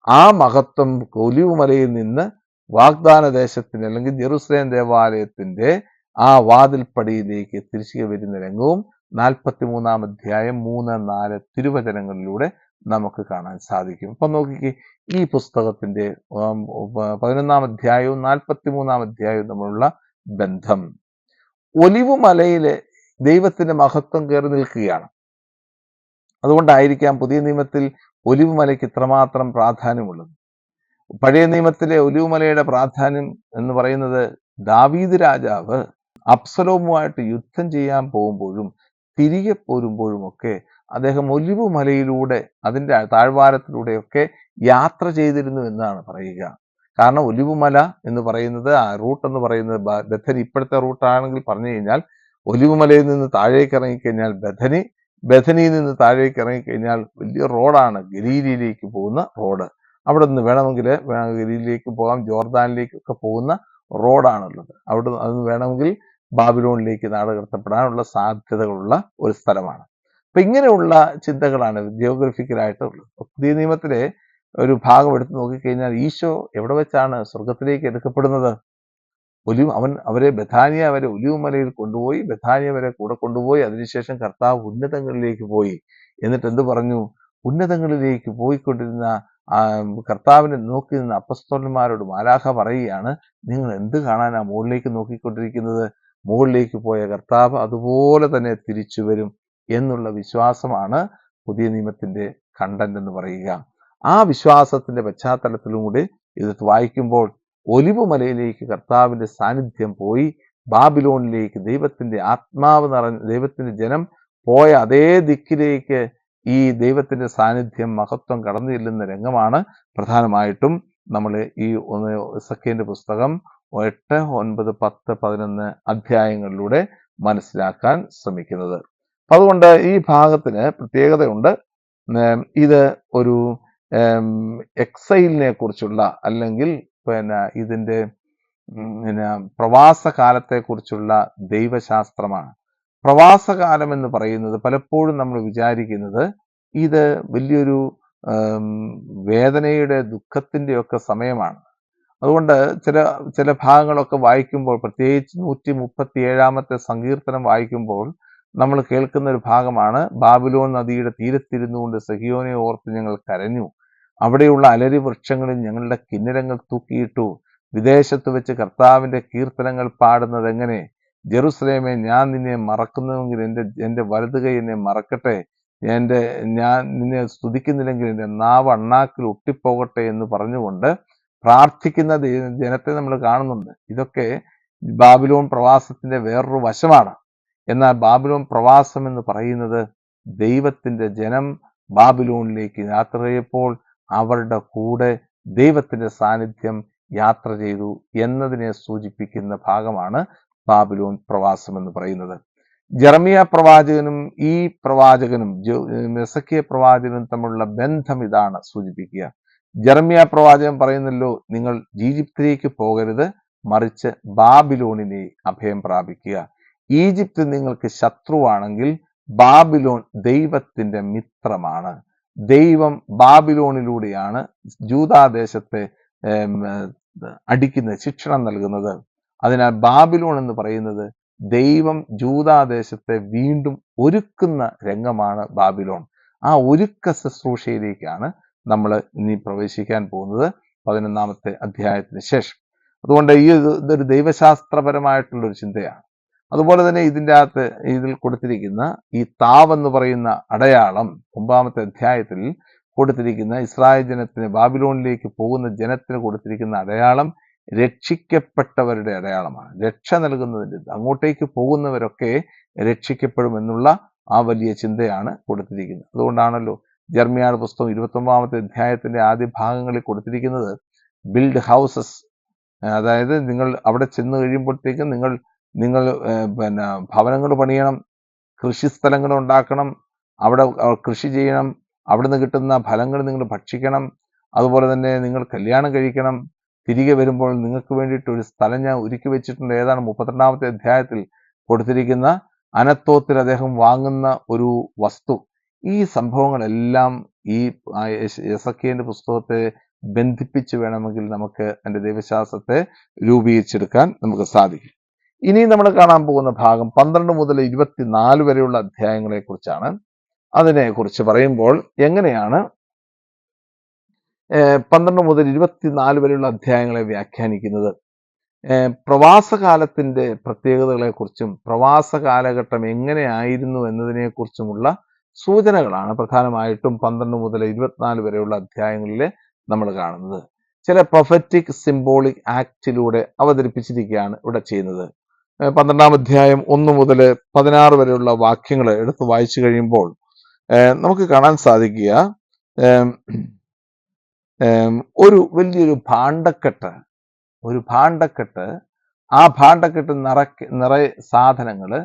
ആ മഹത്വം ഒലിവ് മലയിൽ നിന്ന് വാഗ്ദാന ദേശത്തിന് അല്ലെങ്കിൽ ജെറുസലേം ദേവാലയത്തിന്റെ ആ വാതിൽപ്പടിയിലേക്ക് തിരിച്ചു വരുന്ന രംഗവും 43ാം അധ്യായം 3-4 തിരുവചനങ്ങളിലൂടെ നമുക്ക് കാണാൻ സാധിക്കും. അപ്പൊ നോക്കിക്കേ, ഈ പുസ്തകത്തിന്റെ 11ാം അധ്യായവും 43ാം അധ്യായവും തമ്മിലുള്ള ബന്ധം. ഒലിവ് മലയിലെ ദൈവത്തിന്റെ മഹത്വം കയറി നിൽക്കുകയാണ്. അതുകൊണ്ടായിരിക്കാം പുതിയ നിയമത്തിൽ ഒലിവ് മലയ്ക്ക് ഇത്രമാത്രം പ്രാധാന്യമുള്ളത്. പഴയ നിയമത്തിലെ ഒലിവ് മലയുടെ പ്രാധാന്യം എന്ന് പറയുന്നത് ദാവീദ് രാജാവ് അബ്സലോമുമായിട്ട് യുദ്ധം ചെയ്യാൻ പോകുമ്പോഴും തിരികെ പോരുമ്പോഴുമൊക്കെ അദ്ദേഹം ഒലിവ് മലയിലൂടെ, അതിന്റെ താഴ്വാരത്തിലൂടെയൊക്കെ യാത്ര ചെയ്തിരുന്നു എന്നാണ് പറയുക. കാരണം ഒലിവ് മല എന്ന് പറയുന്നത്, ആ റൂട്ട് എന്ന് പറയുന്നത് ബഥനി, ഇപ്പോഴത്തെ റൂട്ടാണെങ്കിൽ പറഞ്ഞു കഴിഞ്ഞാൽ ഒലിവ് മലയിൽ നിന്ന് താഴേക്ക് ഇറങ്ങിക്കഴിഞ്ഞാൽ ബഥനിയിൽ നിന്ന് താഴേക്ക് ഇറങ്ങിക്കഴിഞ്ഞാൽ വലിയ റോഡാണ്, ഗലീലയിലേക്ക് പോകുന്ന റോഡ്. അവിടെ നിന്ന് വേണമെങ്കിൽ ഗലീലയിലേക്ക് പോകാം, ജോർദാനിലേക്കൊക്കെ പോകുന്ന റോഡാണുള്ളത്. അതൊന്ന് വേണമെങ്കിൽ ബാബിലോണിലേക്ക് നാടുകടത്തപ്പെടാനുള്ള സാധ്യതകളുള്ള ഒരു സ്ഥലമാണ്. അപ്പൊ ഇങ്ങനെയുള്ള ചിന്തകളാണ് ജിയോഗ്രഫിക്കലായിട്ടുള്ളത്. പുതിയ നിയമത്തിലെ ഒരു ഭാഗം എടുത്ത് നോക്കിക്കഴിഞ്ഞാൽ ഈശോ എവിടെ വെച്ചാണ് സ്വർഗത്തിലേക്ക് എടുക്കപ്പെടുന്നത്? അവരെ ഒലിവ് മലയിൽ കൊണ്ടുപോയി, ബഥാനിയ വരെ കൂടെ കൊണ്ടുപോയി. അതിനുശേഷം കർത്താവ് ഉന്നതങ്ങളിലേക്ക് പോയി. എന്നിട്ട് എന്ത് പറഞ്ഞു? ഉന്നതങ്ങളിലേക്ക് പോയിക്കൊണ്ടിരുന്ന കർത്താവിനെ നോക്കി നിന്ന അപ്പസ്തോലന്മാരോട് മാലാഖ പറയുകയാണ്, നിങ്ങൾ എന്ത് കാണാനാ മുകളിലേക്ക് നോക്കിക്കൊണ്ടിരിക്കുന്നത്? മുകളിലേക്ക് പോയ കർത്താവ് അതുപോലെ തന്നെ തിരിച്ചു വരും എന്നുള്ള വിശ്വാസമാണ് പുതിയ നിയമത്തിന്റെ കണ്ടന്റ് എന്ന് പറയുക. ആ വിശ്വാസത്തിന്റെ പശ്ചാത്തലത്തിലും കൂടി ഇത് വായിക്കുമ്പോൾ ഒലിവ് മലയിലേക്ക് കർത്താവിന്റെ സാന്നിധ്യം പോയി, ബാബിലോണിലേക്ക് ദൈവത്തിന്റെ ആത്മാവ് നിറഞ്ഞ ദൈവത്തിന്റെ ജനം പോയ അതേ ദിക്കിലേക്ക് ഈ ദൈവത്തിന്റെ സാന്നിധ്യം, മഹത്വം കടന്നു ചെല്ലുന്ന രംഗമാണ് പ്രധാനമായിട്ടും നമ്മൾ ഈ എസെക്കിയേലിന്റെ പുസ്തകം 8, 9, 10, 11 അധ്യായങ്ങളിലൂടെ മനസ്സിലാക്കാൻ ശ്രമിക്കുന്നത്. അതുകൊണ്ട് ഈ ഭാഗത്തിന് പ്രത്യേകതയുണ്ട്. ഇത് ഒരു എക്സൈലിനെ കുറിച്ചുള്ള, അല്ലെങ്കിൽ ഇതിന്റെ പ്രവാസകാലത്തെ കുറിച്ചുള്ള ദൈവശാസ്ത്രമാണ്. പ്രവാസകാലം എന്ന് പറയുന്നത് പലപ്പോഴും നമ്മൾ വിചാരിക്കുന്നത് ഇത് വലിയൊരു വേദനയുടെ, ദുഃഖത്തിന്റെയൊക്കെ സമയമാണ്. അതുകൊണ്ട് ചില ഭാഗങ്ങളൊക്കെ വായിക്കുമ്പോൾ, പ്രത്യേകിച്ച് 137ാമത്തെ സങ്കീർത്തനം വായിക്കുമ്പോൾ നമ്മൾ കേൾക്കുന്ന ഒരു ഭാഗമാണ്, ബാബിലോൺ നദിയുടെ തീരത്തിരുന്നുകൊണ്ട് സഹിയോനെ ഓർത്ത് ഞങ്ങൾ കരഞ്ഞു, അവിടെയുള്ള അലരി വൃക്ഷങ്ങളിൽ ഞങ്ങളുടെ കിന്നരങ്ങൾ തൂക്കിയിട്ടു, വിദേശത്ത് വെച്ച് കർത്താവിന്റെ കീർത്തനങ്ങൾ പാടുന്നത് എങ്ങനെ, ജെറുസലേമേ, ഞാൻ നിന്നെ മറക്കുന്നുവെങ്കിൽ എൻ്റെ വലതു കൈ എന്നെ മറക്കട്ടെ, ഞാൻ നിന്നെ സ്തുതിക്കുന്നില്ലെങ്കിൽ എൻ്റെ നാവ് അണ്ണാക്കിൽ ഒട്ടിപ്പോകട്ടെ എന്ന് പറഞ്ഞുകൊണ്ട് പ്രാർത്ഥിക്കുന്ന ജനത്തെ നമ്മൾ കാണുന്നുണ്ട്. ഇതൊക്കെ ബാബിലോൺ പ്രവാസത്തിന്റെ വേറൊരു വശമാണ്. എന്നാൽ ബാബിലോൺ പ്രവാസം എന്ന് പറയുന്നത് ദൈവത്തിന്റെ ജനം ബാബിലോണിലേക്ക് യാത്ര ചെയ്യപ്പോൾ അവരുടെ കൂടെ ദൈവത്തിന്റെ സാന്നിധ്യം യാത്ര ചെയ്തു എന്നതിനെ സൂചിപ്പിക്കുന്ന ഭാഗമാണ് ബാബിലോൺ പ്രവാസം എന്ന് പറയുന്നത്. ജെറമിയ പ്രവാചകനും ഈ പ്രവാചകനും എസെക്കിയ പ്രവാചകനും തമ്മിലുള്ള ബന്ധം ഇതാണ് സൂചിപ്പിക്കുക. ജെറമിയ പ്രവാചകൻ പറയുന്നല്ലോ, നിങ്ങൾ ഈജിപ്തിലേക്ക് പോകരുത്, മറിച്ച് ബാബിലോണിനെ അഭയം പ്രാപിക്കുക. ഈജിപ്ത് നിങ്ങൾക്ക് ശത്രുവാണെങ്കിൽ ബാബിലോൺ ദൈവത്തിന്റെ മിത്രമാണ്. ദൈവം ബാബിലോണിലൂടെയാണ് ജൂദാദേശത്തെ അടിക്കുന്നത്, ശിക്ഷണം നൽകുന്നത്. അതിനാൽ ബാബിലോൺ എന്ന് പറയുന്നത് ദൈവം ജൂദാദേശത്തെ വീണ്ടും ഒരുക്കുന്ന രംഗമാണ് ബാബിലോൺ. ആ ഒരുക്ക ശുശ്രൂഷയിലേക്കാണ് നമ്മൾ ഇനി പ്രവേശിക്കാൻ പോകുന്നത് 11-ാമത്തെ അധ്യായത്തിന് ശേഷം. അതുകൊണ്ട് ഇതൊരു ദൈവശാസ്ത്രപരമായിട്ടുള്ളൊരു ചിന്തയാണ്. അതുപോലെ തന്നെ ഇതിൽ കൊടുത്തിരിക്കുന്ന ഈ താവെന്ന് പറയുന്ന അടയാളം 9-ാമത്തെ അധ്യായത്തിൽ കൊടുത്തിരിക്കുന്ന ഇസ്രായേൽ ജനത്തിന്, ബാബിലോണിലേക്ക് പോകുന്ന ജനത്തിന് കൊടുത്തിരിക്കുന്ന അടയാളം രക്ഷിക്കപ്പെട്ടവരുടെ അടയാളമാണ്. രക്ഷ നൽകുന്നതിൻ്റെ, അങ്ങോട്ടേക്ക് പോകുന്നവരൊക്കെ രക്ഷിക്കപ്പെടുമെന്നുള്ള ആ വലിയ ചിന്തയാണ് കൊടുത്തിരിക്കുന്നത്. അതുകൊണ്ടാണല്ലോ ജെറമ്യായുടെ പുസ്തകം 29-ാമത്തെ അധ്യായത്തിന്റെ ആദ്യ ഭാഗങ്ങളിൽ കൊടുത്തിരിക്കുന്നത് ബിൽഡ് ഹൗസസ്, അതായത് നിങ്ങൾ അവിടെ ചെന്ന് കഴിയുമ്പോഴത്തേക്കും നിങ്ങൾ ഭവനങ്ങൾ പണിയണം, കൃഷിസ്ഥലങ്ങൾ ഉണ്ടാക്കണം, അവിടെ കൃഷി ചെയ്യണം, അവിടുന്ന് കിട്ടുന്ന ഫലങ്ങൾ നിങ്ങൾ ഭക്ഷിക്കണം, അതുപോലെ തന്നെ നിങ്ങൾ കല്യാണം കഴിക്കണം, തിരികെ വരുമ്പോൾ നിങ്ങൾക്ക് വേണ്ടിയിട്ട് ഒരു സ്ഥലം ഞാൻ ഒരുക്കി വെച്ചിട്ടുണ്ട്. ഏതാണ് 32-ാമത്തെ അധ്യായത്തിൽ കൊടുത്തിരിക്കുന്ന അനത്തോത്തിൽ അദ്ദേഹം വാങ്ങുന്ന ഒരു വസ്തു. ഈ സംഭവങ്ങളെല്ലാം ഈ എസെക്കിയേലിന്റെ പുസ്തകത്തെ ബന്ധിപ്പിച്ച് വേണമെങ്കിൽ നമുക്ക് എൻ്റെ ദൈവശാസ്ത്രത്തെ രൂപീകരിച്ചെടുക്കാൻ നമുക്ക് സാധിക്കും. ഇനി നമ്മൾ കാണാൻ പോകുന്ന ഭാഗം 12 മുതൽ 24 വരെയുള്ള അധ്യായങ്ങളെ കുറിച്ചാണ്. അതിനെക്കുറിച്ച് പറയുമ്പോൾ എങ്ങനെയാണ് 12 മുതൽ 24 വരെയുള്ള അധ്യായങ്ങളെ വ്യാഖ്യാനിക്കുന്നത്? പ്രവാസകാലത്തിന്റെ പ്രത്യേകതകളെക്കുറിച്ചും പ്രവാസ കാലഘട്ടം എങ്ങനെയായിരുന്നു എന്നതിനെക്കുറിച്ചുമുള്ള സൂചനകളാണ് പ്രധാനമായിട്ടും 12 മുതൽ 24 വരെയുള്ള അധ്യായങ്ങളിൽ നമ്മൾ കാണുന്നത്. ചില പ്രൊഫറ്റിക് സിംബോളിക് ആക്റ്റിലൂടെ അവതരിപ്പിച്ചിരിക്കുകയാണ് ഇവിടെ ചെയ്യുന്നത്. 12-ാം അധ്യായം 1 മുതൽ 16 വരെയുള്ള വാക്യങ്ങൾ എടുത്ത് വായിച്ചു കഴിയുമ്പോൾ നമുക്ക് കാണാൻ സാധിക്കുക, ഒരു വലിയൊരു ഭാണ്ഡക്കെട്ട്, ആ ഭാണ്ഡക്കെട്ട് നിറയെ സാധനങ്ങള്,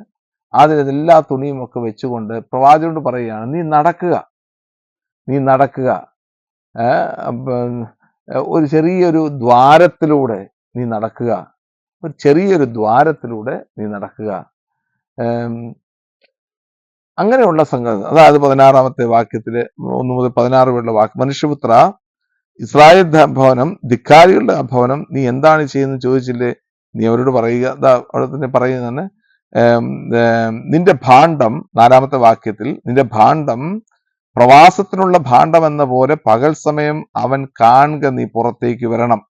അതിലെല്ലാ തുണിയും ഒക്കെ വെച്ചുകൊണ്ട് പ്രവാചകനോട് പറയുകയാണ്, നീ നടക്കുക, ഒരു ചെറിയൊരു ദ്വാരത്തിലൂടെ നീ നടക്കുക. അങ്ങനെയുള്ള സംഗതി. അതായത് 16-ാമത്തെ വാക്യത്തില് 1 മുതൽ 16 വരെയുള്ള വാക്യം, മനുഷ്യപുത്ര, ഇസ്രായേൽ ഭവനം, ധിക്കാരികളുടെ ഭവനം, നീ എന്താണ് ചെയ്യുന്നത് ചോദിച്ചില്ലേ? നീ അവരോട് പറയുക, അവിടെ തന്നെ പറയുന്നതാണ്, നിന്റെ ഭാണ്ഡം, 4-ാമത്തെ വാക്യത്തിൽ, നിന്റെ ഭാണ്ഡം പ്രവാസത്തിനുള്ള ഭാണ്ഡം എന്ന പോലെ പകൽ സമയം അവൻ കാണുക, നീ പുറത്തേക്ക് വരണം.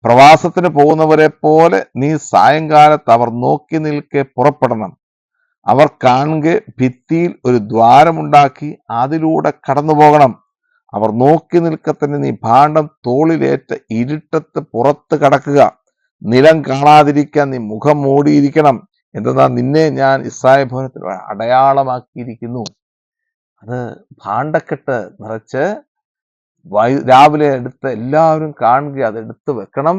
പ്രവാസത്തിന് പോകുന്നവരെ പോലെ നീ സായങ്കാലത്ത് അവർ നോക്കി നിൽക്കെ പുറപ്പെടണം. അവർ കാണുക ഭിത്തിയിൽ ഒരു ദ്വാരമുണ്ടാക്കി അതിലൂടെ കടന്നു പോകണം. അവർ നോക്കി നിൽക്കത്തന്നെ നീ ഭാണ്ഡം തോളിലേറ്റ ഇരുട്ടത്ത് പുറത്ത് കടക്കുക. നിലം കാണാതിരിക്കാൻ നീ മുഖം മൂടിയിരിക്കണം. എന്തെന്നാൽ നിന്നെ ഞാൻ ഇസ്രായേൽ ഭവനത്തിൽ അടയാളമാക്കിയിരിക്കുന്നു. അത് ഭാണ്ഡക്കെട്ട് നിറച്ച് രാവിലെ എടുത്ത് എല്ലാവരും കാണുക, അതെടുത്ത് വെക്കണം.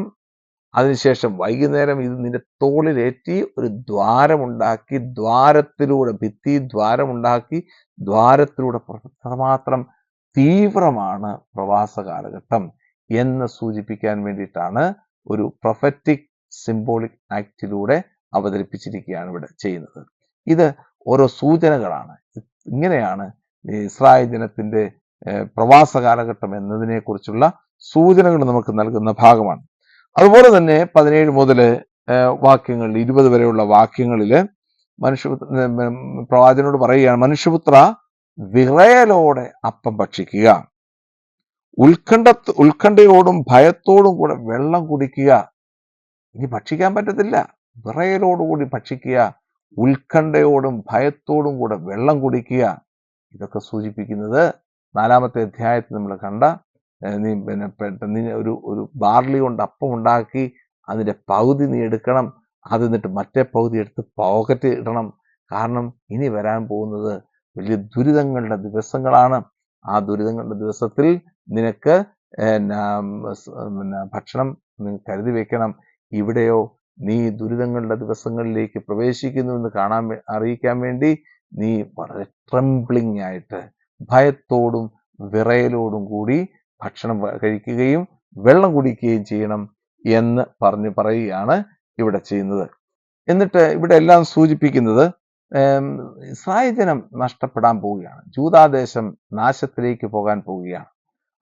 അതിനുശേഷം വൈകുന്നേരം ഇത് നിന്റെ തോളിലേറ്റി ഒരു ദ്വാരമുണ്ടാക്കി, ഭിത്തി ദ്വാരമുണ്ടാക്കി ദ്വാരത്തിലൂടെ മാത്രം തീവ്രമാണ് പ്രവാസ കാലഘട്ടം എന്ന് സൂചിപ്പിക്കാൻ വേണ്ടിയിട്ടാണ് ഒരു പ്രൊഫറ്റിക് സിംബോളിക് ആക്റ്റിലൂടെ അവതരിപ്പിച്ചിരിക്കുകയാണ് ഇവിടെ ചെയ്യുന്നത്. ഇത് ഓരോ സൂചനകളാണ്. ഇങ്ങനെയാണ് ഇസ്രായേൽ ജനത്തിന്റെ പ്രവാസ കാലഘട്ടം എന്നതിനെ കുറിച്ചുള്ള സൂചനകൾ നമുക്ക് നൽകുന്ന ഭാഗമാണ്. അതുപോലെ തന്നെ 17 മുതൽ വാക്യങ്ങളിൽ 20 വരെയുള്ള വാക്യങ്ങളിൽ പ്രവാചകനോട് പറയുകയാണ്, മനുഷ്യപുത്ര, വിറയലോടെ അപ്പം ഭക്ഷിക്കുക, ഉത്കണ്ഠയോടും ഭയത്തോടും കൂടെ വെള്ളം കുടിക്കുക. ഇനി ഭക്ഷിക്കാൻ പറ്റത്തില്ല, വിറയലോടുകൂടി ഭക്ഷിക്കുക, ഉത്കണ്ഠയോടും ഭയത്തോടും കൂടെ വെള്ളം കുടിക്കുക. ഇതൊക്കെ സൂചിപ്പിക്കുന്നത് 4-ാമത്തെ അധ്യായത്തിൽ നമ്മൾ കണ്ട നീ നീ ഒരു ബാർലി കൊണ്ട് അപ്പം ഉണ്ടാക്കി അതിന്റെ പകുതി നീ എടുക്കണം, അത് എന്നിട്ട് മറ്റേ പകുതി എടുത്ത് പോക്കറ്റ് ഇടണം. കാരണം ഇനി വരാൻ പോകുന്നത് വലിയ ദുരിതങ്ങളുടെ ദിവസങ്ങളാണ്. ആ ദുരിതങ്ങളുടെ ദിവസത്തിൽ നിനക്ക് ഭക്ഷണം നീ കരുതി വെക്കണം. ഇവിടെയോ നീ ദുരിതങ്ങളുടെ ദിവസങ്ങളിലേക്ക് പ്രവേശിക്കുന്നു എന്ന് അറിയിക്കാൻ വേണ്ടി നീ വളരെ ട്രംബ്ലിംഗ് ആയിട്ട് ഭയത്തോടും വിറയലോടും കൂടി ഭക്ഷണം കഴിക്കുകയും വെള്ളം കുടിക്കുകയും ചെയ്യണം എന്ന് പറയുകയാണ് ഇവിടെ ചെയ്യുന്നത്. എന്നിട്ട് ഇവിടെ എല്ലാം സൂചിപ്പിക്കുന്നത് ഇസ്രായേൽ ജനം നഷ്ടപ്പെടാൻ പോവുകയാണ്. ജൂദാദേശം നാശത്തിലേക്ക് പോകാൻ പോവുകയാണ്.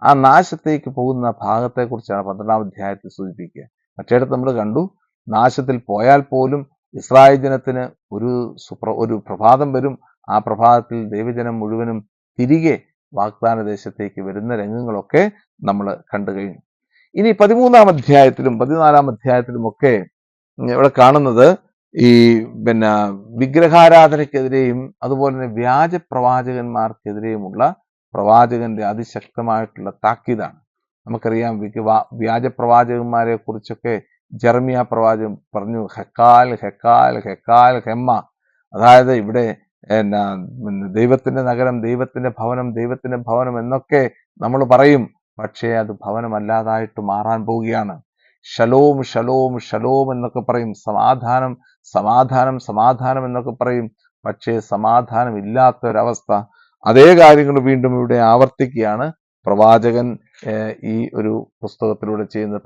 ആ നാശത്തേക്ക് പോകുന്ന ഭാഗത്തെക്കുറിച്ചാണ് 12-ാം അധ്യായത്തിൽ സൂചിപ്പിക്കുക. മറ്റേടത്ത് നമ്മൾ കണ്ടു, നാശത്തിൽ പോയാൽ പോലും ഇസ്രായേൽ ജനത്തിന് ഒരു പ്രഭാതം വരും. ആ പ്രഭാതത്തിൽ ദൈവജനം മുഴുവനും തിരികെ വാഗ്ദാന ദേശത്തേക്ക് വരുന്ന രംഗങ്ങളൊക്കെ നമ്മൾ കണ്ടു കഴിഞ്ഞു. ഇനി 13-ാം അധ്യായത്തിലും 14-ാം അധ്യായത്തിലും ഒക്കെ ഇവിടെ കാണുന്നത് ഈ വിഗ്രഹാരാധനയ്ക്കെതിരെയും അതുപോലെ തന്നെ വ്യാജ പ്രവാചകന്മാർക്കെതിരെയുമുള്ള പ്രവാചകന്റെ അതിശക്തമായിട്ടുള്ള താക്കീതാണ്. നമുക്കറിയാം വ്യാജ പ്രവാചകന്മാരെ കുറിച്ചൊക്കെ ജെറമിയ പ്രവാചകൻ പറഞ്ഞു, ഹെക്കാൽ ഹെക്കാൽ ഹെക്കാൽ ഹെമ്മ. അതായത് ഇവിടെ ദൈവത്തിന്റെ നഗരം, ദൈവത്തിന്റെ ഭവനം എന്നൊക്കെ നമ്മൾ പറയും. പക്ഷേ അത് ഭവനമല്ലാതായിട്ട് മാറാൻ പോവുകയാണ്. ഷലോം ഷലോം ഷലോം എന്നൊക്കെ പറയും, സമാധാനം സമാധാനം സമാധാനം എന്നൊക്കെ പറയും. പക്ഷേ സമാധാനം ഇല്ലാത്ത ഒരവസ്ഥ. അതേ കാര്യങ്ങൾ വീണ്ടും ഇവിടെ ആവർത്തിക്കുകയാണ് പ്രവാചകൻ ഈ ഒരു പുസ്തകത്തിലൂടെ ചെയ്യുന്നത്,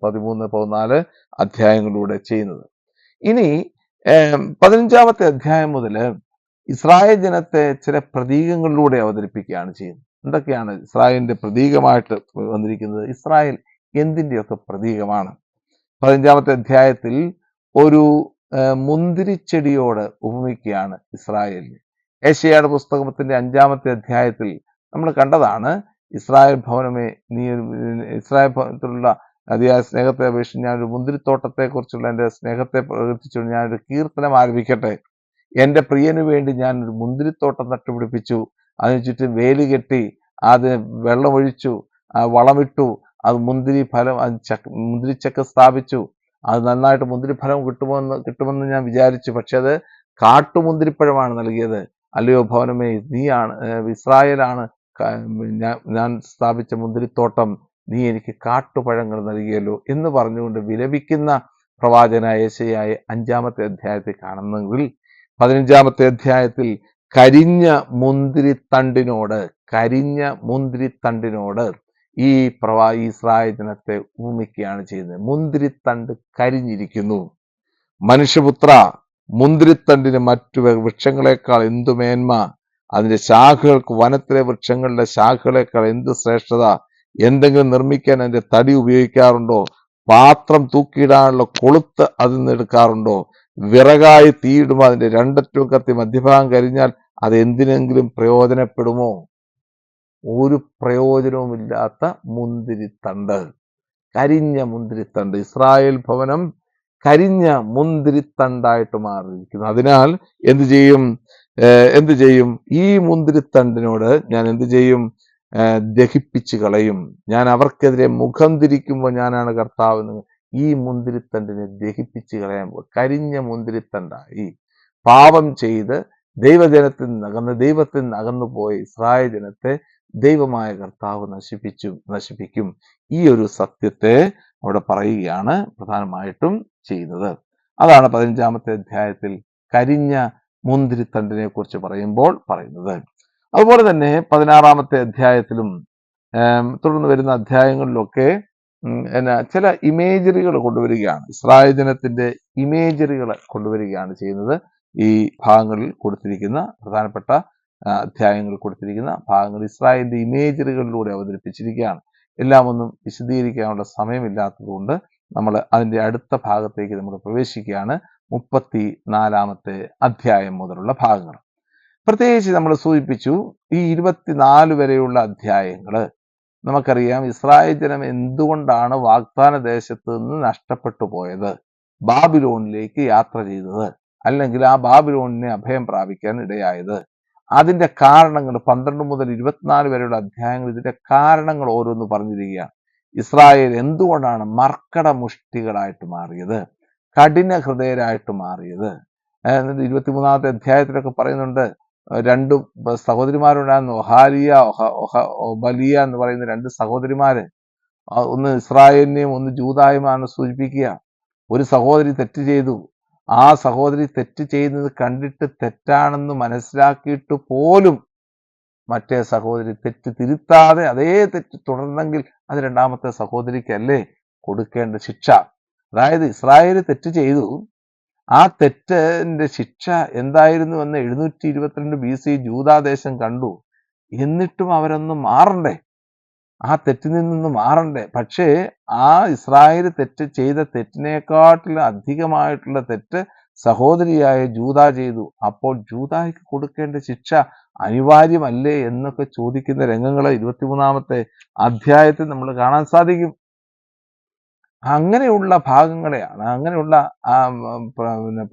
13, 14 അധ്യായങ്ങളിലൂടെ ചെയ്യുന്നത്. ഇനി 15-ാമത്തെ അധ്യായം മുതൽ ഇസ്രായേൽ ജനത്തെ ചില പ്രതീകങ്ങളിലൂടെ അവതരിപ്പിക്കുകയാണ് ചെയ്യുന്നത്. എന്തൊക്കെയാണ് ഇസ്രായേലിന്റെ പ്രതീകമായിട്ട് വന്നിരിക്കുന്നത്? ഇസ്രായേൽ എന്തിൻ്റെയൊക്കെ പ്രതീകമാണ്? 15-ാമത്തെ അധ്യായത്തിൽ ഒരു മുന്തിരിച്ചെടിയോട് ഉപമിക്കുകയാണ് ഇസ്രായേലിനെ. യെശയ്യായുടെ പുസ്തകത്തിന്റെ 5-ാമത്തെ അധ്യായത്തിൽ നമ്മൾ കണ്ടതാണ്, ഇസ്രായേൽ ഭവനമേ നീ ഇസ്രായേൽ ഭവനത്തിലുള്ള അതിയായ സ്നേഹത്തെ അപേക്ഷിച്ച് ഞാനൊരു മുന്തിരിത്തോട്ടത്തെ കുറിച്ചുള്ള എൻ്റെ സ്നേഹത്തെ പ്രകടിപ്പിച്ചുകൊണ്ട് ഞാനൊരു കീർത്തനം ആരംഭിക്കട്ടെ. എൻ്റെ പ്രിയന് വേണ്ടി ഞാനൊരു മുന്തിരിത്തോട്ടം നട്ടുപിടിപ്പിച്ചു, അതിന് ചുറ്റും വേലി കെട്ടി, അത് വെള്ളമൊഴിച്ചു, വളമിട്ടു, അത് മുന്തിരിച്ചക്ക സ്ഥാപിച്ചു. അത് നന്നായിട്ട് മുന്തിരിഫലം കിട്ടുമെന്ന് ഞാൻ വിചാരിച്ചു. പക്ഷെ അത് കാട്ടുമുന്തിരിപ്പഴമാണ് നൽകിയത്. അല്ലയോ ഭവനമേ, നീയാണ് ഇസ്രായേലാണ് ഞാൻ സ്ഥാപിച്ച മുന്തിരിത്തോട്ടം, നീ എനിക്ക് കാട്ടുപഴങ്ങൾ നൽകിയല്ലോ എന്ന് പറഞ്ഞുകൊണ്ട് വിലപിക്കുന്ന പ്രവാചകനായ യെശയ്യായ 5-ാമത്തെ അധ്യായത്തിൽ കാണുന്നെങ്കിൽ 15-ാമത്തെ അധ്യായത്തിൽ കരിഞ്ഞ മുന്തിരിത്തണ്ടിനോട് ഈ ഇസ്രായേൽ ജനത്തെ ഉപമിക്കുകയാണ് ചെയ്യുന്നത്. മുന്തിരിത്തണ്ട് കരിഞ്ഞിരിക്കുന്നു. മനുഷ്യപുത്ര, മുന്തിരിത്തണ്ടിന് മറ്റു വൃക്ഷങ്ങളെക്കാൾ എന്തു മേന്മ, അതിന്റെ ശാഖകൾക്ക് വനത്തിലെ വൃക്ഷങ്ങളുടെ ശാഖകളെക്കാൾ എന്ത് ശ്രേഷ്ഠത. എന്തെങ്കിലും നിർമ്മിക്കാൻ അതിന്റെ തടി ഉപയോഗിക്കാറുണ്ടോ? പാത്രം തൂക്കിയിടാനുള്ള കൊളുത്ത് അതിൽ നിന്ന് എടുക്കാറുണ്ടോ? വിറകായി തീയിടുമ്പോൾ അതിന്റെ രണ്ടറ്റവും കത്തി മധ്യഭാഗം കരിഞ്ഞാൽ അത് എന്തിനെങ്കിലും പ്രയോജനപ്പെടുമോ? ഒരു പ്രയോജനവുമില്ലാത്ത മുന്തിരിത്തണ്ട്, കരിഞ്ഞ മുന്തിരിത്തണ്ട്. ഇസ്രായേൽ ഭവനം കരിഞ്ഞ മുന്തിരിത്തണ്ടായിട്ട് മാറിയിരിക്കുന്നു. അതിനാൽ എന്തു ചെയ്യും? ഈ മുന്തിരിത്തണ്ടിനോട് ഞാൻ എന്തു ചെയ്യും? ദഹിപ്പിച്ച് കളയും. ഞാൻ അവർക്കെതിരെ മുഖം തിരിക്കുമ്പോൾ ഞാനാണ് കർത്താവ്. ഈ മുന്തിരിത്തണ്ടിനെ ദഹിപ്പിച്ച് കളയാൻ പോകും. കരിഞ്ഞ മുന്തിരിത്തണ്ടായി പാപം ചെയ്ത് ദൈവത്തിൽ നിന്ന് അകന്നു പോയ ഇസ്രായേൽ ജനത്തെ ദൈവമായ കർത്താവ് നശിപ്പിക്കും. ഈ ഒരു സത്യത്തെ അവിടെ പറയുകയാണ് പ്രധാനമായിട്ടും ചെയ്യുന്നത്. അതാണ് 15-ാമത്തെ അധ്യായത്തിൽ കരിഞ്ഞ മുന്തിരിത്തണ്ടിനെ കുറിച്ച് പറയുമ്പോൾ പറയുന്നത്. അതുപോലെ തന്നെ 16-ാമത്തെ അധ്യായത്തിലും തുടർന്ന് വരുന്ന അധ്യായങ്ങളിലൊക്കെ ചില ഇമേജറികൾ കൊണ്ടുവരികയാണ്. ഇസ്രായേൽ ജനത്തിന്റെ ഇമേജറികൾ കൊണ്ടുവരികയാണ് ചെയ്യുന്നത്. ഈ ഭാഗങ്ങളിൽ കൊടുത്തിരിക്കുന്ന പ്രധാനപ്പെട്ട അധ്യായങ്ങളിൽ കൊടുത്തിരിക്കുന്ന ഭാഗങ്ങൾ ഇസ്രായേലിന്റെ ഇമേജറികളിലൂടെ അവതരിപ്പിച്ചിരിക്കുകയാണ്. എല്ലാം ഒന്നും വിശദീകരിക്കാനുള്ള സമയമില്ലാത്തതുകൊണ്ട് നമ്മൾ അതിന്റെ അടുത്ത ഭാഗത്തേക്ക് നമ്മൾ പ്രവേശിക്കുകയാണ്. 34-ാമത്തെ അധ്യായം മുതലുള്ള ഭാഗങ്ങൾ. പ്രത്യേകിച്ച് നമ്മൾ സൂചിപ്പിച്ചു, ഈ 24 വരെയുള്ള അധ്യായങ്ങൾ നമുക്കറിയാം ഇസ്രായേൽ ജനം എന്തുകൊണ്ടാണ് വാഗ്ദാന ദേശത്ത് നിന്ന് നഷ്ടപ്പെട്ടു പോയത്. ബാബിലോണിലേക്ക് യാത്ര ചെയ്തത്, അല്ലെങ്കിൽ ആ ബാബിലോണിനെ അഭയം പ്രാപിക്കാൻ ഇടയായത്? അതിന്റെ കാരണങ്ങൾ 12 മുതൽ 24 വരെയുള്ള അധ്യായങ്ങൾ ഇതിന്റെ കാരണങ്ങൾ ഓരോന്ന് പറഞ്ഞിരിക്കുകയാണ്. ഇസ്രായേൽ എന്തുകൊണ്ടാണ് മർക്കട മുഷ്ടികളായിട്ട് മാറിയത്, കഠിന ഹൃദയരായിട്ട് മാറിയത്? 23-ാമത്തെ അധ്യായത്തിലൊക്കെ പറയുന്നുണ്ട്, രണ്ട് സഹോദരിമാരുണ്ടായിരുന്നു, ഒബലിയ എന്ന് പറയുന്ന രണ്ട് സഹോദരിമാര്. ഒന്ന് ഇസ്രായേലിനെയും ഒന്ന് ജൂദായുമാണ് സൂചിപ്പിക്കുക. ഒരു സഹോദരി തെറ്റ് ചെയ്തു. ആ സഹോദരി തെറ്റ് ചെയ്യുന്നത് കണ്ടിട്ട് തെറ്റാണെന്ന് മനസ്സിലാക്കിയിട്ട് പോലും മറ്റേ സഹോദരി തെറ്റ് തിരുത്താതെ അതേ തെറ്റ് തുടർന്നെങ്കിൽ അത് രണ്ടാമത്തെ സഹോദരിക്കല്ലേ കൊടുക്കേണ്ട ശിക്ഷ? അതായത് ഇസ്രായേൽ തെറ്റ് ചെയ്തു, ആ തെറ്റിന്റെ ശിക്ഷ എന്തായിരുന്നു എന്ന് 722 BC ജൂദാദേശം കണ്ടു. എന്നിട്ടും അവരൊന്നും മാറണ്ടേ? ആ തെറ്റിൽ നിന്ന് മാറണ്ടേ? പക്ഷേ ആ ഇസ്രായേൽ തെറ്റ് ചെയ്ത തെറ്റിനേക്കാട്ടിലും അധികമായിട്ടുള്ള തെറ്റ് സഹോദരിയായ ജൂദ ചെയ്തു. അപ്പോൾ ജൂദായ്ക്ക് കൊടുക്കേണ്ട ശിക്ഷ അനിവാര്യമല്ലേ എന്നൊക്കെ ചോദിക്കുന്ന രംഗങ്ങൾ 23-ാമത്തെ അധ്യായത്തിൽ നമ്മൾ കാണാൻ സാധിക്കും. അങ്ങനെയുള്ള ഭാഗങ്ങളെയാണ്, അങ്ങനെയുള്ള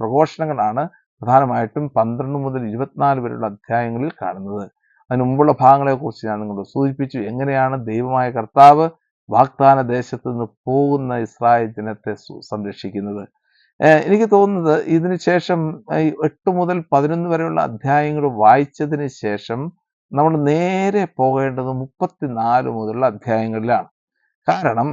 പ്രഘോഷണങ്ങളാണ് പ്രധാനമായിട്ടും 12 മുതൽ 24 വരെയുള്ള അധ്യായങ്ങളിൽ കാണുന്നത്. അതിന് മുമ്പുള്ള ഭാഗങ്ങളെ കുറിച്ച് ഞാൻ നിങ്ങളോട് സൂചിപ്പിച്ചു. എങ്ങനെയാണ് ദൈവമായ കർത്താവ് വാഗ്ദാന ദേശത്ത് നിന്ന് പോകുന്ന ഇസ്രായേൽ ജനത്തെ സംരക്ഷിക്കുന്നത്. എനിക്ക് തോന്നുന്നത് ഇതിന് ശേഷം 8 മുതൽ 11 വരെയുള്ള അധ്യായങ്ങൾ വായിച്ചതിന് ശേഷം നമ്മൾ നേരെ പോകേണ്ടത് 34 മുതലുള്ള അധ്യായങ്ങളിലാണ്. കാരണം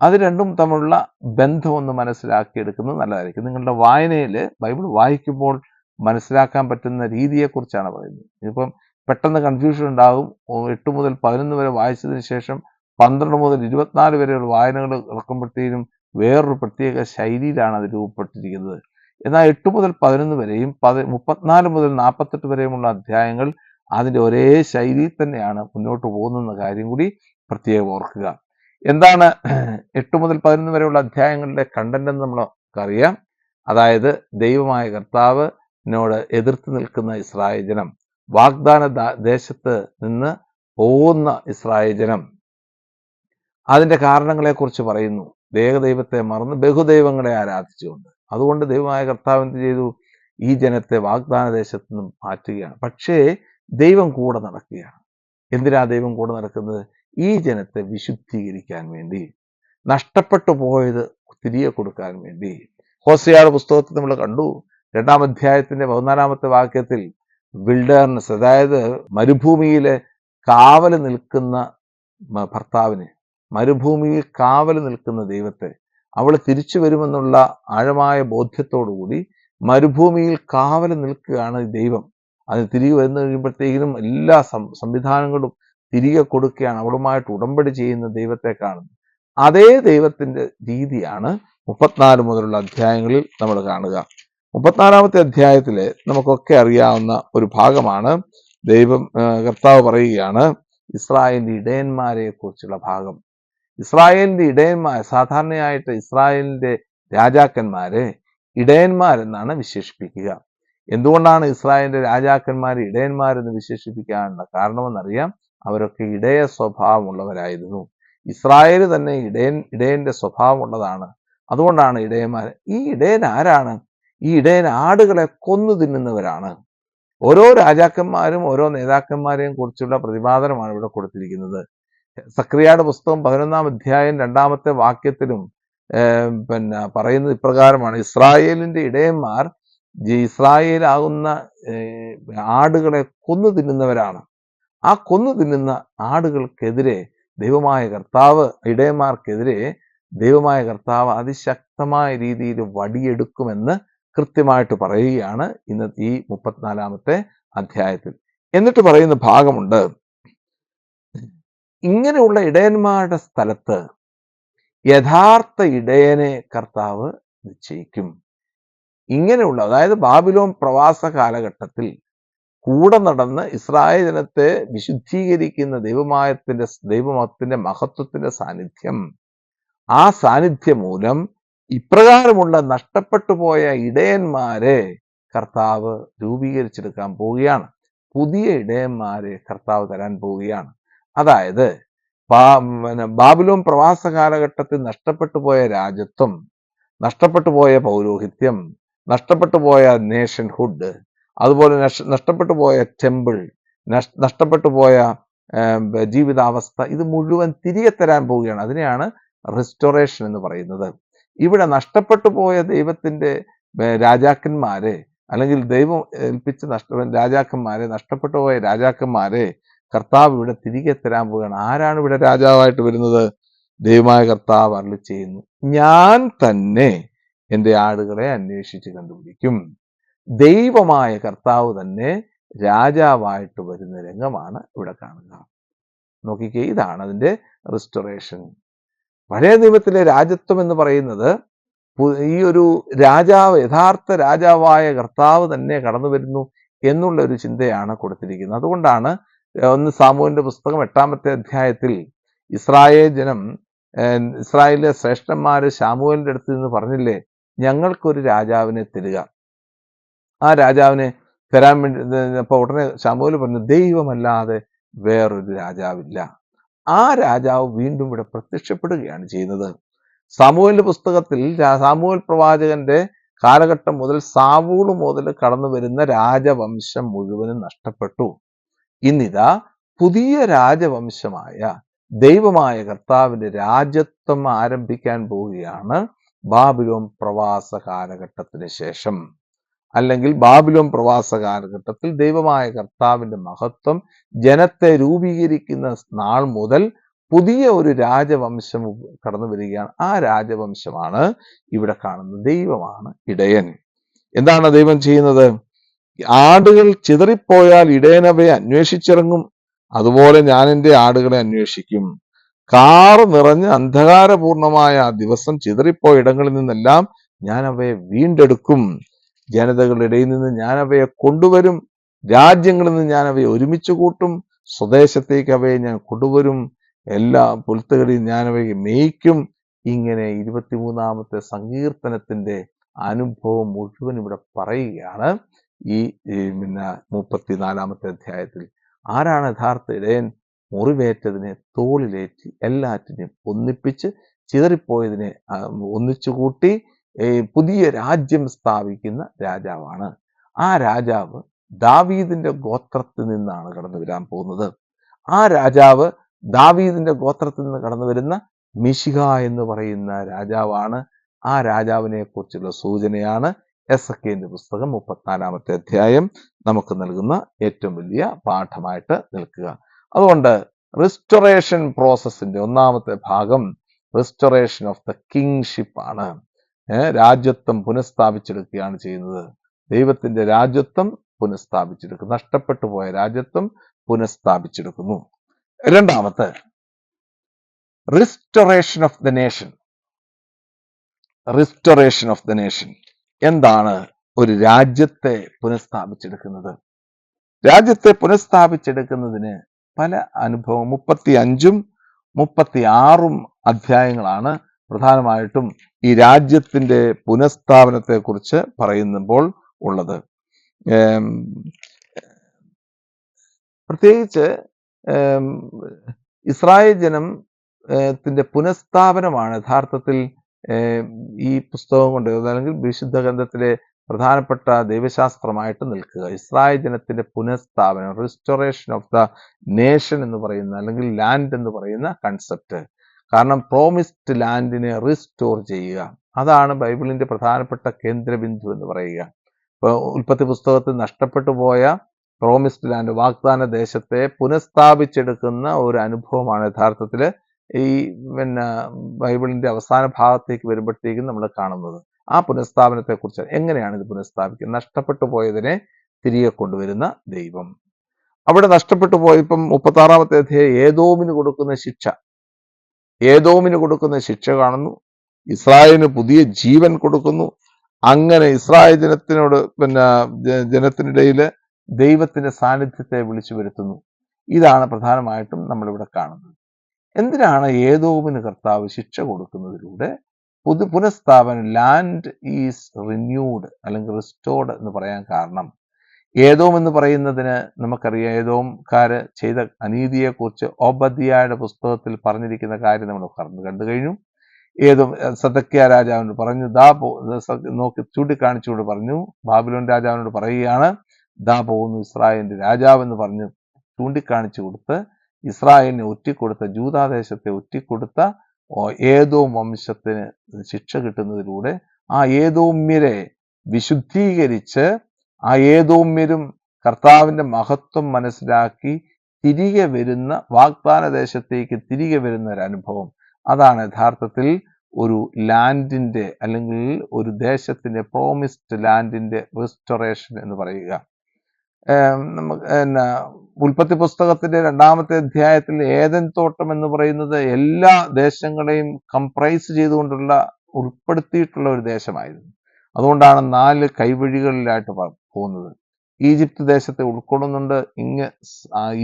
അത് രണ്ടും തമ്മിലുള്ള ബന്ധം ഒന്ന് മനസ്സിലാക്കിയെടുക്കുന്നത് നല്ലതായിരിക്കും. നിങ്ങളുടെ വായനയിൽ ബൈബിൾ വായിക്കുമ്പോൾ മനസ്സിലാക്കാൻ പറ്റുന്ന രീതിയെക്കുറിച്ചാണ് പറയുന്നത്. ഇപ്പം പെട്ടെന്ന് കൺഫ്യൂഷൻ ഉണ്ടാകും. 8 മുതൽ 11 വരെ വായിച്ചതിന് ശേഷം 12 മുതൽ 24 വരെയുള്ള വായനകൾ ഇറക്കുമ്പോഴത്തേനും വേറൊരു പ്രത്യേക ശൈലിയിലാണ് അത് രൂപപ്പെട്ടിരിക്കുന്നത്. എന്നാൽ 8 മുതൽ 11 വരെയും 34 മുതൽ 48 വരെയുമുള്ള അധ്യായങ്ങൾ അതിൻ്റെ ഒരേ ശൈലിയിൽ തന്നെയാണ് മുന്നോട്ട് പോകുന്ന കാര്യം കൂടി പ്രത്യേകം ഓർക്കുക. എന്താണ് 8 മുതൽ 11 വരെയുള്ള അധ്യായങ്ങളുടെ കണ്ടന്റ് എന്ന് നമുക്കറിയാം. അതായത് ദൈവമായ കർത്താവിനോട് എതിർത്ത് നിൽക്കുന്ന ഇസ്രായേൽ ജനം, വാഗ്ദാന ദേശത്ത് നിന്ന് പോകുന്ന ഇസ്രായേൽ ജനം, അതിന്റെ കാരണങ്ങളെക്കുറിച്ച് പറയുന്നു. ഏകദൈവത്തെ മറന്ന് ബഹുദൈവങ്ങളെ ആരാധിച്ചുകൊണ്ട്. അതുകൊണ്ട് ദൈവമായ കർത്താവ് എന്ത് ചെയ്തു? ഈ ജനത്തെ വാഗ്ദാന ദേശത്ത് നിന്നും മാറ്റുകയാണ്. പക്ഷേ ദൈവം കൂടെ നടക്കുകയാണ്. എന്തിനാ ദൈവം കൂടെ നടക്കുന്നത്? ഈ ജനത്തെ വിശുദ്ധീകരിക്കാൻ വേണ്ടി, നഷ്ടപ്പെട്ടു പോയത് തിരികെ കൊടുക്കാൻ വേണ്ടി. ഹോശേയയുടെ പുസ്തകത്തിൽ നമ്മൾ കണ്ടു, 2-ാം അധ്യായത്തിന്റെ 14-ാമത്തെ വാക്യത്തിൽ വിൽഡർനെസ്, അതായത് മരുഭൂമിയിലെ കാവല് നിൽക്കുന്ന ഭർത്താവിനെ, മരുഭൂമിയിൽ കാവല് നിൽക്കുന്ന ദൈവത്തെ, അവൾ തിരിച്ചു വരുമെന്നുള്ള ആഴമായ ബോധ്യത്തോടുകൂടി മരുഭൂമിയിൽ കാവല് നിൽക്കുകയാണ് ദൈവം. അത് തിരികെ വരുന്ന കഴിയുമ്പോഴത്തേക്കിനും എല്ലാ സംവിധാനങ്ങളും തിരികെ കൊടുക്കുകയാണ്. അവളുമായിട്ട് ഉടമ്പടി ചെയ്യുന്ന ദൈവത്തെ കാണുന്നു. അതേ ദൈവത്തിന്റെ രീതിയാണ് 34 മുതലുള്ള അധ്യായങ്ങളിൽ നമ്മൾ കാണുക. 34-ാമത്തെ അധ്യായത്തില് നമുക്കൊക്കെ അറിയാവുന്ന ഒരു ഭാഗമാണ്. കർത്താവ് പറയുകയാണ് ഇസ്രായേലിന്റെ ഇടയന്മാരെ കുറിച്ചുള്ള ഭാഗം. ഇസ്രായേലിന്റെ ഇടയന്മാർ, സാധാരണയായിട്ട് ഇസ്രായേലിന്റെ രാജാക്കന്മാരെ ഇടയന്മാരെന്നാണ് വിശേഷിപ്പിക്കുക. എന്തുകൊണ്ടാണ് ഇസ്രായേലിന്റെ രാജാക്കന്മാരെ ഇടയന്മാരെന്ന് വിശേഷിപ്പിക്കാനുള്ള കാരണമെന്നറിയാം. അവരൊക്കെ ഇടയ സ്വഭാവമുള്ളവരായിരുന്നു. ഇസ്രായേൽ തന്നെ ഇടയന്റെ സ്വഭാവമുള്ളതാണ്. അതുകൊണ്ടാണ് ഇടയന്മാർ. ഈ ഇടയൻ ആരാണ്? ഈ ഇടയൻ ആടുകളെ കൊന്നു തിന്നുന്നവരാണ്. ഓരോ രാജാക്കന്മാരും ഓരോ നേതാക്കന്മാരെയും കുറിച്ചുള്ള പ്രതിപാദനമാണ് ഇവിടെ കൊടുത്തിരിക്കുന്നത്. സക്രിയയുടെ പുസ്തകം 11-ാം അധ്യായം 2-ാമത്തെ വാക്യത്തിലും പറയുന്നത് ഇപ്രകാരമാണ്: ഇസ്രായേലിന്റെ ഇടയന്മാർ ഇസ്രായേലാകുന്ന ആടുകളെ കൊന്നു തിന്നുന്നവരാണ്. ആ കൊന്നു തിന്നുന്ന ആടുകൾക്കെതിരെ ദൈവമായ കർത്താവ്, ഇടയന്മാർക്കെതിരെ ദൈവമായ കർത്താവ് അതിശക്തമായ രീതിയിൽ വടിയെടുക്കുമെന്ന് കൃത്യമായിട്ട് പറയുകയാണ് ഇന്നത്തെ ഈ 34-ാമത്തെ അധ്യായത്തിൽ. എന്നിട്ട് പറയുന്ന ഭാഗമുണ്ട്, ഇങ്ങനെയുള്ള ഇടയന്മാരുടെ സ്ഥലത്ത് യഥാർത്ഥ ഇടയനെ കർത്താവ് നിശ്ചയിക്കും. ഇങ്ങനെയുള്ള, അതായത് ബാബിലോൺ പ്രവാസ കാലഘട്ടത്തിൽ കൂടെ നടന്ന് ഇസ്രായേൽ ജനത്തെ വിശുദ്ധീകരിക്കുന്ന ദൈവമത്തിന്റെ മഹത്വത്തിന്റെ സാന്നിധ്യം, ആ സാന്നിധ്യം മൂലം ഇപ്രകാരമുള്ള നഷ്ടപ്പെട്ടു പോയ ഇടയന്മാരെ കർത്താവ് രൂപീകരിച്ചെടുക്കാൻ പോവുകയാണ്. പുതിയ ഇടയന്മാരെ കർത്താവ് തരാൻ പോവുകയാണ്. അതായത് ബാബിലോൺ പ്രവാസ കാലഘട്ടത്തിൽ നഷ്ടപ്പെട്ടു പോയ രാജ്യത്വം നഷ്ടപ്പെട്ടു പോയ പൗരോഹിത്യം, നഷ്ടപ്പെട്ടു പോയ നേഷൻഹുഡ്, അതുപോലെ നഷ്ടപ്പെട്ടു പോയ ടെമ്പിൾ, നഷ്ടപ്പെട്ടു പോയ ജീവിതാവസ്ഥ, ഇത് മുഴുവൻ തിരികെ തരാൻ പോവുകയാണ്. അതിനെയാണ് റിസ്റ്റോറേഷൻ എന്ന് പറയുന്നത്. ഇവിടെ നഷ്ടപ്പെട്ടു പോയ ദൈവത്തിന്റെ രാജാക്കന്മാരെ, അല്ലെങ്കിൽ ദൈവം ഏൽപ്പിച്ച രാജാക്കന്മാരെ, നഷ്ടപ്പെട്ടു പോയ രാജാക്കന്മാരെ കർത്താവ് ഇവിടെ തിരികെ തരാൻ പോവുകയാണ്. ആരാണ് ഇവിടെ രാജാവായിട്ട് വരുന്നത്? ദൈവമായ കർത്താവ് അരുളി ചെയ്യുന്നു, ഞാൻ തന്നെ എൻ്റെ ആടുകളെ അന്വേഷിച്ച് കണ്ടുപിടിക്കും. ദൈവമായ കർത്താവ് തന്നെ രാജാവായിട്ട് വരുന്ന രംഗമാണ് ഇവിടെ കാണുക. നോക്കിക്കേ, ഇതാണ് അതിൻ്റെ റിസ്റ്റോറേഷൻ. പഴയ നിയമത്തിലെ രാജത്വം എന്ന് പറയുന്നത് ഈ ഒരു രാജാവ്, യഥാർത്ഥ രാജാവായ കർത്താവ് തന്നെ കടന്നു വരുന്നു എന്നുള്ള ഒരു ചിന്തയാണ് കൊടുത്തിരിക്കുന്നത്. അതുകൊണ്ടാണ് 1 സാമുവേലിന്റെ പുസ്തകം 8-ാമത്തെ അധ്യായത്തിൽ ഇസ്രായേലിലെ ശ്രേഷ്ഠന്മാര് ശമൂവേലിന്റെ അടുത്ത് നിന്ന് പറഞ്ഞില്ലേ, ഞങ്ങൾക്കൊരു രാജാവിനെ തരിക. ആ രാജാവിനെ തരാൻ വേണ്ടി അപ്പൊ ഉടനെ ശമൂവേൽ പറഞ്ഞു, ദൈവമല്ലാതെ വേറൊരു രാജാവില്ല. ആ രാജാവ് വീണ്ടും ഇവിടെ പ്രത്യക്ഷപ്പെടുകയാണ് ചെയ്യുന്നത്. ശമൂവേലിന്റെ പുസ്തകത്തിൽ ശമൂവേൽ പ്രവാചകന്റെ കാലഘട്ടം മുതൽ സാവൂൾ മുതൽ കടന്നു വരുന്ന രാജവംശം മുഴുവനും നഷ്ടപ്പെട്ടു. ഇന്നിതാ പുതിയ രാജവംശമായ ദൈവമായ കർത്താവിന്റെ രാജ്യത്വം ആരംഭിക്കാൻ പോവുകയാണ് ബാബിലോൺ പ്രവാസ കാലഘട്ടത്തിന് ശേഷം. അല്ലെങ്കിൽ ബാബിലോൺ പ്രവാസ കാലഘട്ടത്തിൽ ദൈവമായ കർത്താവിന്റെ മഹത്വം ജനത്തെ രൂപീകരിക്കുന്ന നാൾ മുതൽ പുതിയ ഒരു രാജവംശം കടന്നു വരികയാണ്. ആ രാജവംശമാണ് ഇവിടെ കാണുന്നത്. ദൈവമാണ് ഇടയൻ. എന്താണ് ദൈവം ചെയ്യുന്നത്? ആടുകൾ ചിതറിപ്പോയാൽ ഇടയനവയെ അന്വേഷിച്ചിറങ്ങും, അതുപോലെ ഞാൻ എൻ്റെ ആടുകളെ അന്വേഷിക്കും. കാറ് നിറഞ്ഞ് അന്ധകാരപൂർണമായ ആ ദിവസം ചിതറിപ്പോയ ഇടങ്ങളിൽ നിന്നെല്ലാം ഞാൻ അവയെ വീണ്ടെടുക്കും. ജനതകളുടെ ഇടയിൽ നിന്ന് ഞാൻ അവയെ കൊണ്ടുവരും, രാജ്യങ്ങളിൽ നിന്ന് ഞാൻ അവയെ ഒരുമിച്ച് കൂട്ടും, സ്വദേശത്തേക്ക് അവയെ ഞാൻ കൊണ്ടുവരും, എല്ലാ പുൽത്തുകളിൽ ഞാൻ അവയെ മേയ്ക്കും. ഇങ്ങനെ 23-ാമത്തെ സങ്കീർത്തനത്തിന്റെ അനുഭവം മുഴുവൻ ഇവിടെ പറയുകയാണ് ഈ 34-ാമത്തെ അധ്യായത്തിൽ. ആരാണ് യഥാർത്ഥ ഇടയൻ? മുറിവേറ്റതിനെ തോളിലേറ്റി എല്ലാറ്റിനെയും ഒന്നിപ്പിച്ച് ചിതറിപ്പോയതിനെ ഒന്നിച്ചുകൂട്ടി പുതിയ രാജ്യം സ്ഥാപിക്കുന്ന രാജാവാണ്. ആ രാജാവ് ദാവീദിന്റെ ഗോത്രത്തിൽ നിന്നാണ് കടന്നു വരാൻ പോകുന്നത്. ആ രാജാവ് ദാവീദിന്റെ ഗോത്രത്തിൽ നിന്ന് കടന്നു വരുന്ന മിശിഹ എന്ന് പറയുന്ന രാജാവാണ്. ആ രാജാവിനെ കുറിച്ചുള്ള സൂചനയാണ് എസെക്കിയേലിന്റെ പുസ്തകം 34-ാമത്തെ അധ്യായം നമുക്ക് നൽകുന്ന ഏറ്റവും വലിയ പാഠമായിട്ട് നിൽക്കുക. അതുകൊണ്ട് റിസ്റ്റോറേഷൻ പ്രോസസ്സിന്റെ 1-ാമത്തെ ഭാഗം റിസ്റ്റോറേഷൻ ഓഫ് ദ കിങ്ഷിപ്പ് ആണ്. രാജ്യത്വം പുനഃസ്ഥാപിച്ചെടുക്കുകയാണ് ചെയ്യുന്നത്. ദൈവത്തിന്റെ രാജ്യത്വം പുനഃസ്ഥാപിച്ചെടുക്കുന്നു. നഷ്ടപ്പെട്ടു പോയ രാജ്യത്വം പുനഃസ്ഥാപിച്ചെടുക്കുന്നു. 2-ാമത്തെ restoration of the nation. Restoration of the nation എന്താണ്? ഒരു രാജ്യത്തെ പുനഃസ്ഥാപിച്ചെടുക്കുന്നത്. രാജ്യത്തെ പുനഃസ്ഥാപിച്ചെടുക്കുന്നതിന് പല അനുഭവം 35-ഉം 36-ഉം അധ്യായങ്ങളാണ് പ്രധാനമായിട്ടും ഈ രാജ്യത്തിന്റെ പുനഃസ്ഥാപനത്തെ കുറിച്ച് പറയുമ്പോൾ ഉള്ളത്. പ്രത്യേകിച്ച് ഇസ്രായേൽ ജനത്തിന്റെ പുനഃസ്ഥാപനമാണ് യഥാർത്ഥത്തിൽ ഈ പുസ്തകം കൊണ്ട്, അല്ലെങ്കിൽ വിശുദ്ധ ഗ്രന്ഥത്തിലെ പ്രധാനപ്പെട്ട ദൈവശാസ്ത്രമായിട്ട് നിൽക്കുക. ഇസ്രായേൽ ജനത്തിന്റെ പുനഃസ്ഥാപനം, റിസ്റ്റോറേഷൻ ഓഫ് ദ നേഷൻ എന്ന് പറയുന്ന, അല്ലെങ്കിൽ ലാൻഡ് എന്ന് പറയുന്ന കൺസെപ്റ്റ്. കാരണം പ്രോമിസ്ഡ് ലാൻഡിനെ റിസ്റ്റോർ ചെയ്യുക, അതാണ് ബൈബിളിന്റെ പ്രധാനപ്പെട്ട കേന്ദ്രബിന്ദു എന്ന് പറയുക. ഇപ്പോൾ ഉൽപ്പത്തി പുസ്തകത്തിൽ നഷ്ടപ്പെട്ടു പോയ പ്രോമിസ്ഡ് ലാൻഡ്, വാഗ്ദാന ദേശത്തെ പുനഃസ്ഥാപിച്ചെടുക്കുന്ന ഒരു അനുഭവമാണ് യഥാർത്ഥത്തിൽ ഈ ബൈബിളിന്റെ അവസാന ഭാഗത്തേക്ക് വരുമ്പോഴത്തേക്കും നമ്മൾ കാണുന്നത്. ആ പുനഃസ്ഥാപനത്തെ കുറിച്ച് എങ്ങനെയാണ് ഇത് പുനഃസ്ഥാപിക്കുന്നത്? നഷ്ടപ്പെട്ടു പോയതിനെ തിരികെ കൊണ്ടുവരുന്ന ദൈവം. അവിടെ നഷ്ടപ്പെട്ടു പോയ, ഇപ്പം 36-ാമത്തെ അധ്യായം ഏദോമിന് കൊടുക്കുന്ന ശിക്ഷ, ഏദോമിന് കൊടുക്കുന്ന ശിക്ഷ കാണുന്നു. ഇസ്രായേലിന് പുതിയ ജീവൻ കൊടുക്കുന്നു. അങ്ങനെ ഇസ്രായേൽ ജനത്തിനിടയിൽ ദൈവത്തിന്റെ സാന്നിധ്യത്തെ വിളിച്ചു വരുത്തുന്നു. ഇതാണ് പ്രധാനമായിട്ടും നമ്മളിവിടെ കാണുന്നത്. എന്തിനാണ് ഏദോമിന് കർത്താവ് ശിക്ഷ കൊടുക്കുന്നതിലൂടെ പുനഃസ്ഥാപനം, ലാൻഡ് ഈസ് റിന്യൂഡ് അല്ലെങ്കിൽ റിസ്റ്റോർഡ് എന്ന് പറയാൻ കാരണം, ഏദോം എന്ന് പറയുന്നതിന് നമുക്കറിയാം, ഏദോംകാര് ചെയ്ത അനീതിയെക്കുറിച്ച് ഓബദ്യായുടെ പുസ്തകത്തിൽ പറഞ്ഞിരിക്കുന്ന കാര്യം നമ്മൾ കണ്ടു കഴിഞ്ഞു. ഏതും സദക്യ രാജാവിനോട് പറഞ്ഞു, ദാ നോക്കി ചൂണ്ടിക്കാണിച്ചുകൊണ്ട് പറഞ്ഞു, ബാബിലോൺ രാജാവിനോട് പറയുകയാണ്, ദാ പോകുന്നു ഇസ്രായേലിന്റെ രാജാവ് എന്ന് പറഞ്ഞ് ചൂണ്ടിക്കാണിച്ചു കൊടുത്ത് ഇസ്രായേലിനെ ഒറ്റിക്കൊടുത്ത, ജൂദാദേശത്തെ ഒറ്റിക്കൊടുത്ത ഏദോം വംശത്തിന് ശിക്ഷ കിട്ടുന്നതിലൂടെ ആ ഏദോമ്യരെ വിശുദ്ധീകരിച്ച് ആ ഏദോമ്യരും കർത്താവിന്റെ മഹത്വം മനസ്സിലാക്കി തിരികെ വരുന്ന, വാഗ്ദാന ദേശത്തേക്ക് തിരികെ വരുന്ന ഒരു അനുഭവം. അതാണ് യഥാർത്ഥത്തിൽ ഒരു ലാൻഡിന്റെ അല്ലെങ്കിൽ ഒരു ദേശത്തിന്റെ, പ്രോമിസ്ഡ് ലാൻഡിന്റെ റിസ്റ്റോറേഷൻ എന്ന് പറയുക. ഉൽപ്പത്തി പുസ്തകത്തിന്റെ 2-ാമത്തെ അധ്യായത്തിൽ ഏദൻ തോട്ടം എന്ന് പറയുന്നത് എല്ലാ ദേശങ്ങളെയും കംപ്രൈസ് ചെയ്തുകൊണ്ടുള്ള, ഉൾപ്പെടുത്തിയിട്ടുള്ള ഒരു ദേശമായിരുന്നു. അതുകൊണ്ടാണ് 4 കൈവഴികളിലായിട്ട് പോകുന്നത്. ഈജിപ്ത് ദേശത്തെ ഉൾക്കൊള്ളുന്നുണ്ട്,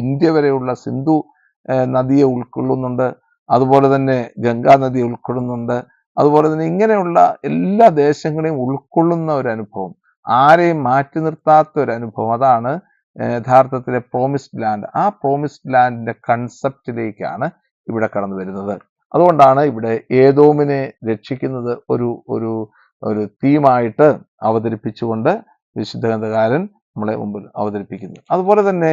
ഇന്ത്യ വരെയുള്ള സിന്ധു നദിയെ ഉൾക്കൊള്ളുന്നുണ്ട്, അതുപോലെ തന്നെ ഗംഗാ നദിയെ ഉൾക്കൊള്ളുന്നുണ്ട്, അതുപോലെ തന്നെ ഇങ്ങനെയുള്ള എല്ലാ ദേശങ്ങളെയും ഉൾക്കൊള്ളുന്ന ഒരു അനുഭവം, ആരെയും മാറ്റി നിർത്താത്ത ഒരു അനുഭവം. അതാണ് യഥാർത്ഥത്തിലെ പ്രോമിസ്ഡ് ലാൻഡ്. ആ പ്രോമിസ്ഡ് ലാൻഡിന്റെ കൺസെപ്റ്റിലേക്കാണ് ഇവിടെ കടന്നു വരുന്നത്. അതുകൊണ്ടാണ് ഇവിടെ ഏദോമിനെ രക്ഷിക്കുന്നത് ഒരു ഒരു ഒരു തീമായിട്ട് അവതരിപ്പിച്ചുകൊണ്ട് വിശുദ്ധ ഗ്രന്ഥകാരൻ നമ്മളെ മുമ്പിൽ അവതരിപ്പിക്കുന്നു. അതുപോലെ തന്നെ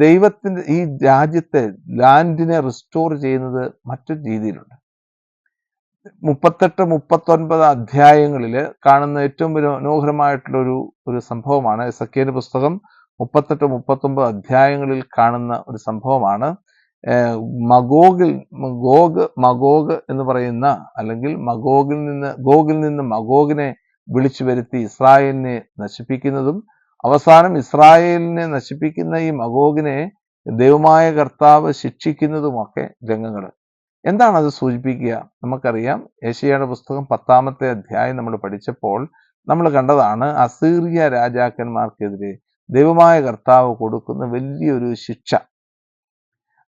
ദൈവത്തിന്റെ ഈ രാജ്യത്തെ, ലാൻഡിനെ റിസ്റ്റോർ ചെയ്യുന്നത് മറ്റൊരു രീതിയിലുണ്ട്. 38-39 അധ്യായങ്ങളിൽ കാണുന്ന ഏറ്റവും മനോഹരമായിട്ടുള്ള ഒരു സംഭവമാണ്. എസെക്കിയേലിന്റെ പുസ്തകം 38-39 അധ്യായങ്ങളിൽ കാണുന്ന ഒരു സംഭവമാണ്. മഗോഗ് എന്ന് പറയുന്ന, അല്ലെങ്കിൽ ഗോഗിൽ നിന്ന് മഗോഗിനെ വിളിച്ചു വരുത്തി ഇസ്രായേലിനെ നശിപ്പിക്കുന്നതും, അവസാനം ഇസ്രായേലിനെ നശിപ്പിക്കുന്ന ഈ മഗോഗിനെ ദൈവമായ കർത്താവ് ശിക്ഷിക്കുന്നതുമൊക്കെ രംഗങ്ങൾ. എന്താണ് അത് സൂചിപ്പിക്കുക? നമുക്കറിയാം, യെശയ്യായുടെ പുസ്തകം 10-ാമത്തെ അധ്യായം നമ്മൾ പഠിച്ചപ്പോൾ നമ്മൾ കണ്ടതാണ്, അസീറിയ രാജാക്കന്മാർക്കെതിരെ ദൈവമായ കർത്താവ് കൊടുക്കുന്ന വലിയൊരു ശിക്ഷ.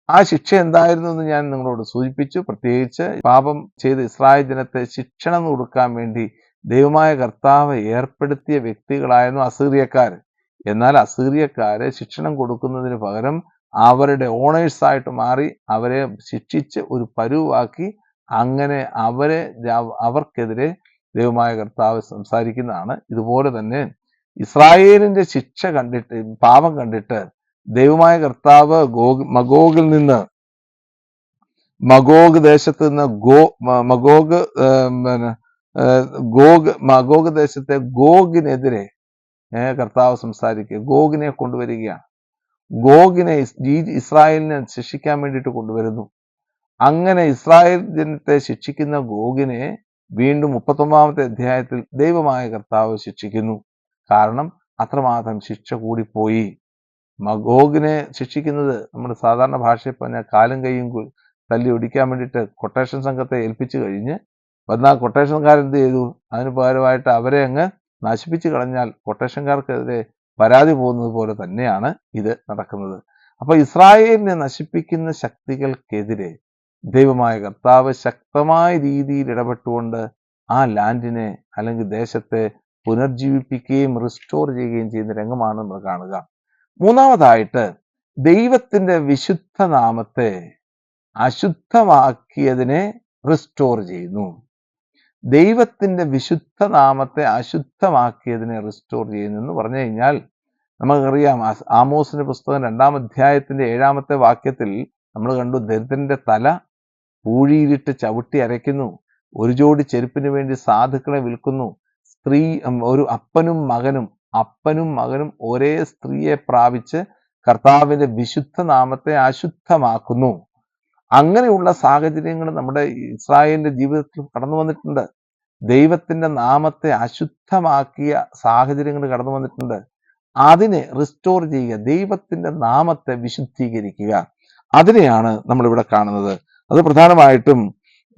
ആ ശിക്ഷ എന്തായിരുന്നു എന്ന് ഞാൻ നിങ്ങളോട് സൂചിപ്പിച്ചു. പ്രത്യേകിച്ച് പാപം ചെയ്ത് ഇസ്രായേൽ ജനത്തെ ശിക്ഷണം കൊടുക്കാൻ വേണ്ടി ദൈവമായ കർത്താവ് ഏർപ്പെടുത്തിയ വ്യക്തികളായിരുന്നു അസീറിയക്കാർ. എന്നാൽ അസീറിയക്കാരെ ശിക്ഷണം കൊടുക്കുന്നതിന് പകരം അവരുടെ ഓണേഴ്സായിട്ട് മാറി അവരെ ശിക്ഷിച്ച് ഒരു പരുവാക്കി, അങ്ങനെ അവർക്കെതിരെ ദൈവമായ കർത്താവ് സംസാരിക്കുന്നതാണ്. ഇതുപോലെ തന്നെ ഇസ്രായേലിന്റെ ശിക്ഷ കണ്ടിട്ട്, പാപം കണ്ടിട്ട് ദൈവമായ കർത്താവ് മഗോഗ് ദേശത്ത് നിന്ന് മഗോഗ് ദേശത്തെ ഗോഗിനെതിരെ കർത്താവ് സംസാരിക്കുക, ഗോഗിനെ കൊണ്ടുവരികയാണ്. ഗോഗിനെ ഇസ്രായേലിനെ ശിക്ഷിക്കാൻ വേണ്ടിയിട്ട് കൊണ്ടുവരുന്നു. അങ്ങനെ ഇസ്രായേൽ ജനത്തെ ശിക്ഷിക്കുന്ന ഗോഗിനെ വീണ്ടും 39-ാമത്തെ അധ്യായത്തിൽ ദൈവമായ കർത്താവ് ശിക്ഷിക്കുന്നു. കാരണം അത്രമാത്രം ശിക്ഷ കൂടിപ്പോയി. മഗോഗിനെ ശിക്ഷിക്കുന്നത് നമ്മുടെ സാധാരണ ഭാഷയിൽ പറഞ്ഞാൽ കാലും കൈയും തല്ലി ഒടിക്കാൻ വേണ്ടിയിട്ട് കൊട്ടേഷൻ സംഘത്തെ ഏൽപ്പിച്ചു കഴിഞ്ഞ് വന്നാൽ കൊട്ടേഷൻകാർ എന്ത് ചെയ്തു? അതിന് പകരമായിട്ട് അവരെ അങ്ങ് നശിപ്പിച്ചു കളഞ്ഞാൽ കൊട്ടേഷൻകാർക്കെതിരെ പരാതി പോകുന്നത് പോലെ തന്നെയാണ് ഇത് നടക്കുന്നത്. അപ്പൊ ഇസ്രായേലിനെ നശിപ്പിക്കുന്ന ശക്തികൾക്കെതിരെ ദൈവമായ കർത്താവ് ശക്തമായ രീതിയിൽ ഇടപെട്ടുകൊണ്ട് ആ ലാൻഡിനെ, അല്ലെങ്കിൽ ദേശത്തെ പുനർജീവിപ്പിക്കുകയും റിസ്റ്റോർ ചെയ്യുകയും ചെയ്യുന്ന രംഗമാണ് നമ്മൾ കാണുക. മൂന്നാമതായിട്ട്, ദൈവത്തിന്റെ വിശുദ്ധ നാമത്തെ അശുദ്ധമാക്കിയതിനെ റിസ്റ്റോർ ചെയ്യുന്നു. ദൈവത്തിന്റെ വിശുദ്ധ നാമത്തെ അശുദ്ധമാക്കിയതിനെ റിസ്റ്റോർ ചെയ്യുന്നു എന്ന് പറഞ്ഞു കഴിഞ്ഞാൽ, നമുക്കറിയാം, ആമോസിന്റെ പുസ്തകം 2-ാം അധ്യായത്തിന്റെ 7-ാമത്തെ വാക്യത്തിൽ നമ്മൾ കണ്ടു, ദരിദ്രന്റെ തല പൂഴിയിലിട്ട് ചവിട്ടി അരയ്ക്കുന്നു, ഒരു ജോഡി ചെരുപ്പിന് വേണ്ടി സാധുക്കളെ വിൽക്കുന്നു, ഒരു അപ്പനും മകനും ഒരേ സ്ത്രീയെ പ്രാപിച്ച് കർത്താവിന്റെ വിശുദ്ധ നാമത്തെ അശുദ്ധമാക്കുന്നു. അങ്ങനെയുള്ള സാഹചര്യങ്ങൾ നമ്മുടെ ഇസ്രായേലിന്റെ ജീവിതത്തിൽ കടന്നു വന്നിട്ടുണ്ട്. ദൈവത്തിന്റെ നാമത്തെ അശുദ്ധമാക്കിയ സാഹചര്യങ്ങൾ കടന്നു വന്നിട്ടുണ്ട്. അതിനെ റിസ്റ്റോർ ചെയ്യുക, ദൈവത്തിന്റെ നാമത്തെ വിശുദ്ധീകരിക്കുക, അതിനെയാണ് നമ്മളിവിടെ കാണുന്നത്. അത് പ്രധാനമായിട്ടും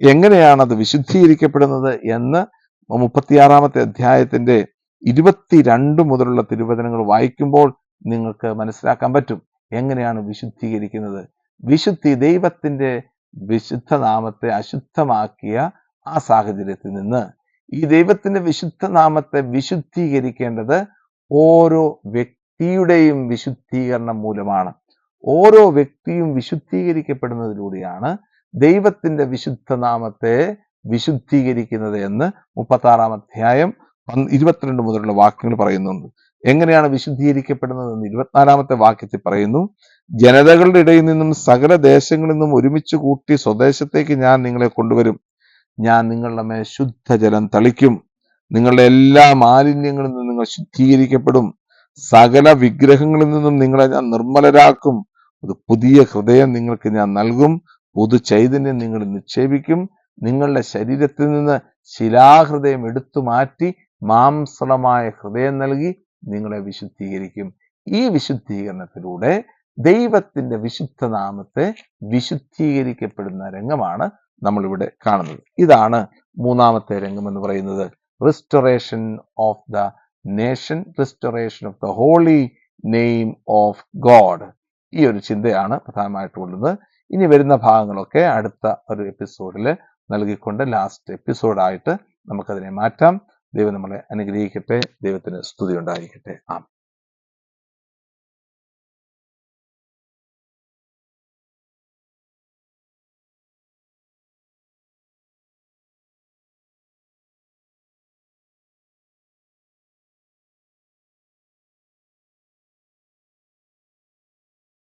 എങ്ങനെയാണ് അത് വിശുദ്ധീകരിക്കപ്പെടുന്നത് എന്ന് 36-ാമത്തെ അധ്യായത്തിന്റെ 22 മുതലുള്ള തിരുവചനങ്ങൾ വായിക്കുമ്പോൾ നിങ്ങൾക്ക് മനസ്സിലാക്കാൻ പറ്റും എങ്ങനെയാണ് വിശുദ്ധീകരിക്കുന്നത്. ദൈവത്തിന്റെ വിശുദ്ധ നാമത്തെ അശുദ്ധമാക്കിയ ആ സാഹചര്യത്തിൽ നിന്ന് ഈ ദൈവത്തിന്റെ വിശുദ്ധ നാമത്തെ വിശുദ്ധീകരിക്കേണ്ടത് ഓരോ വ്യക്തിയുടെയും വിശുദ്ധീകരണം മൂലമാണ്. ഓരോ വ്യക്തിയും വിശുദ്ധീകരിക്കപ്പെടുന്നതിലൂടെയാണ് ദൈവത്തിന്റെ വിശുദ്ധ നാമത്തെ വിശുദ്ധീകരിക്കുന്നത് എന്ന് 36-ാം അധ്യായം 22 മുതലുള്ള വാക്യങ്ങൾ പറയുന്നുണ്ട്. എങ്ങനെയാണ് വിശുദ്ധീകരിക്കപ്പെടുന്നത് എന്ന് 24-ാമത്തെ വാക്യത്തിൽ പറയുന്നു. ജനതകളുടെ ഇടയിൽ നിന്നും സകല ദേശങ്ങളിൽ നിന്നും ഒരുമിച്ച് കൂട്ടി സ്വദേശത്തേക്ക് ഞാൻ നിങ്ങളെ കൊണ്ടുവരും. ഞാൻ നിങ്ങളുടെ മേൽ ശുദ്ധജലം തളിക്കും. നിങ്ങളുടെ എല്ലാ മാലിന്യങ്ങളിൽ നിന്നും നിങ്ങൾ ശുദ്ധീകരിക്കപ്പെടും. സകല വിഗ്രഹങ്ങളിൽ നിന്നും നിങ്ങളെ ഞാൻ നിർമ്മലരാക്കും. ഒരു പുതിയ ഹൃദയം നിങ്ങൾക്ക് ഞാൻ നൽകും. പുതു ചൈതന്യം നിങ്ങൾ നിക്ഷേപിക്കും. നിങ്ങളുടെ ശരീരത്തിൽ നിന്ന് ശിലാഹൃദയം എടുത്തു മാറ്റി മാംസളമായ ഹൃദയം നൽകി നിങ്ങളെ വിശുദ്ധീകരിക്കും. ഈ വിശുദ്ധീകരണത്തിലൂടെ ദൈവത്തിന്റെ വിശുദ്ധ നാമത്തെ വിശുദ്ധീകരിക്കപ്പെടുന്ന രംഗമാണ് നമ്മളിവിടെ കാണുന്നത്. ഇതാണ് 3-ാമത്തെ രംഗം എന്ന് പറയുന്നത്. Restoration of the nation, restoration of the holy name of God. ഈ ഒരു ചിന്തയാണ് പ്രധാനമായിട്ടുള്ളത്. ഇനി വരുന്ന ഭാഗങ്ങളൊക്കെ അടുത്ത ഒരു എപ്പിസോഡിൽ നൽകിക്കൊണ്ട് ലാസ്റ്റ് എപ്പിസോഡായിട്ട് നമുക്കതിനെ മാറ്റാം. ദൈവം നമ്മളെ അനുഗ്രഹിക്കട്ടെ. ദൈവത്തിന് സ്തുതി ഉണ്ടായിരിക്കട്ടെ. ആമേൻ.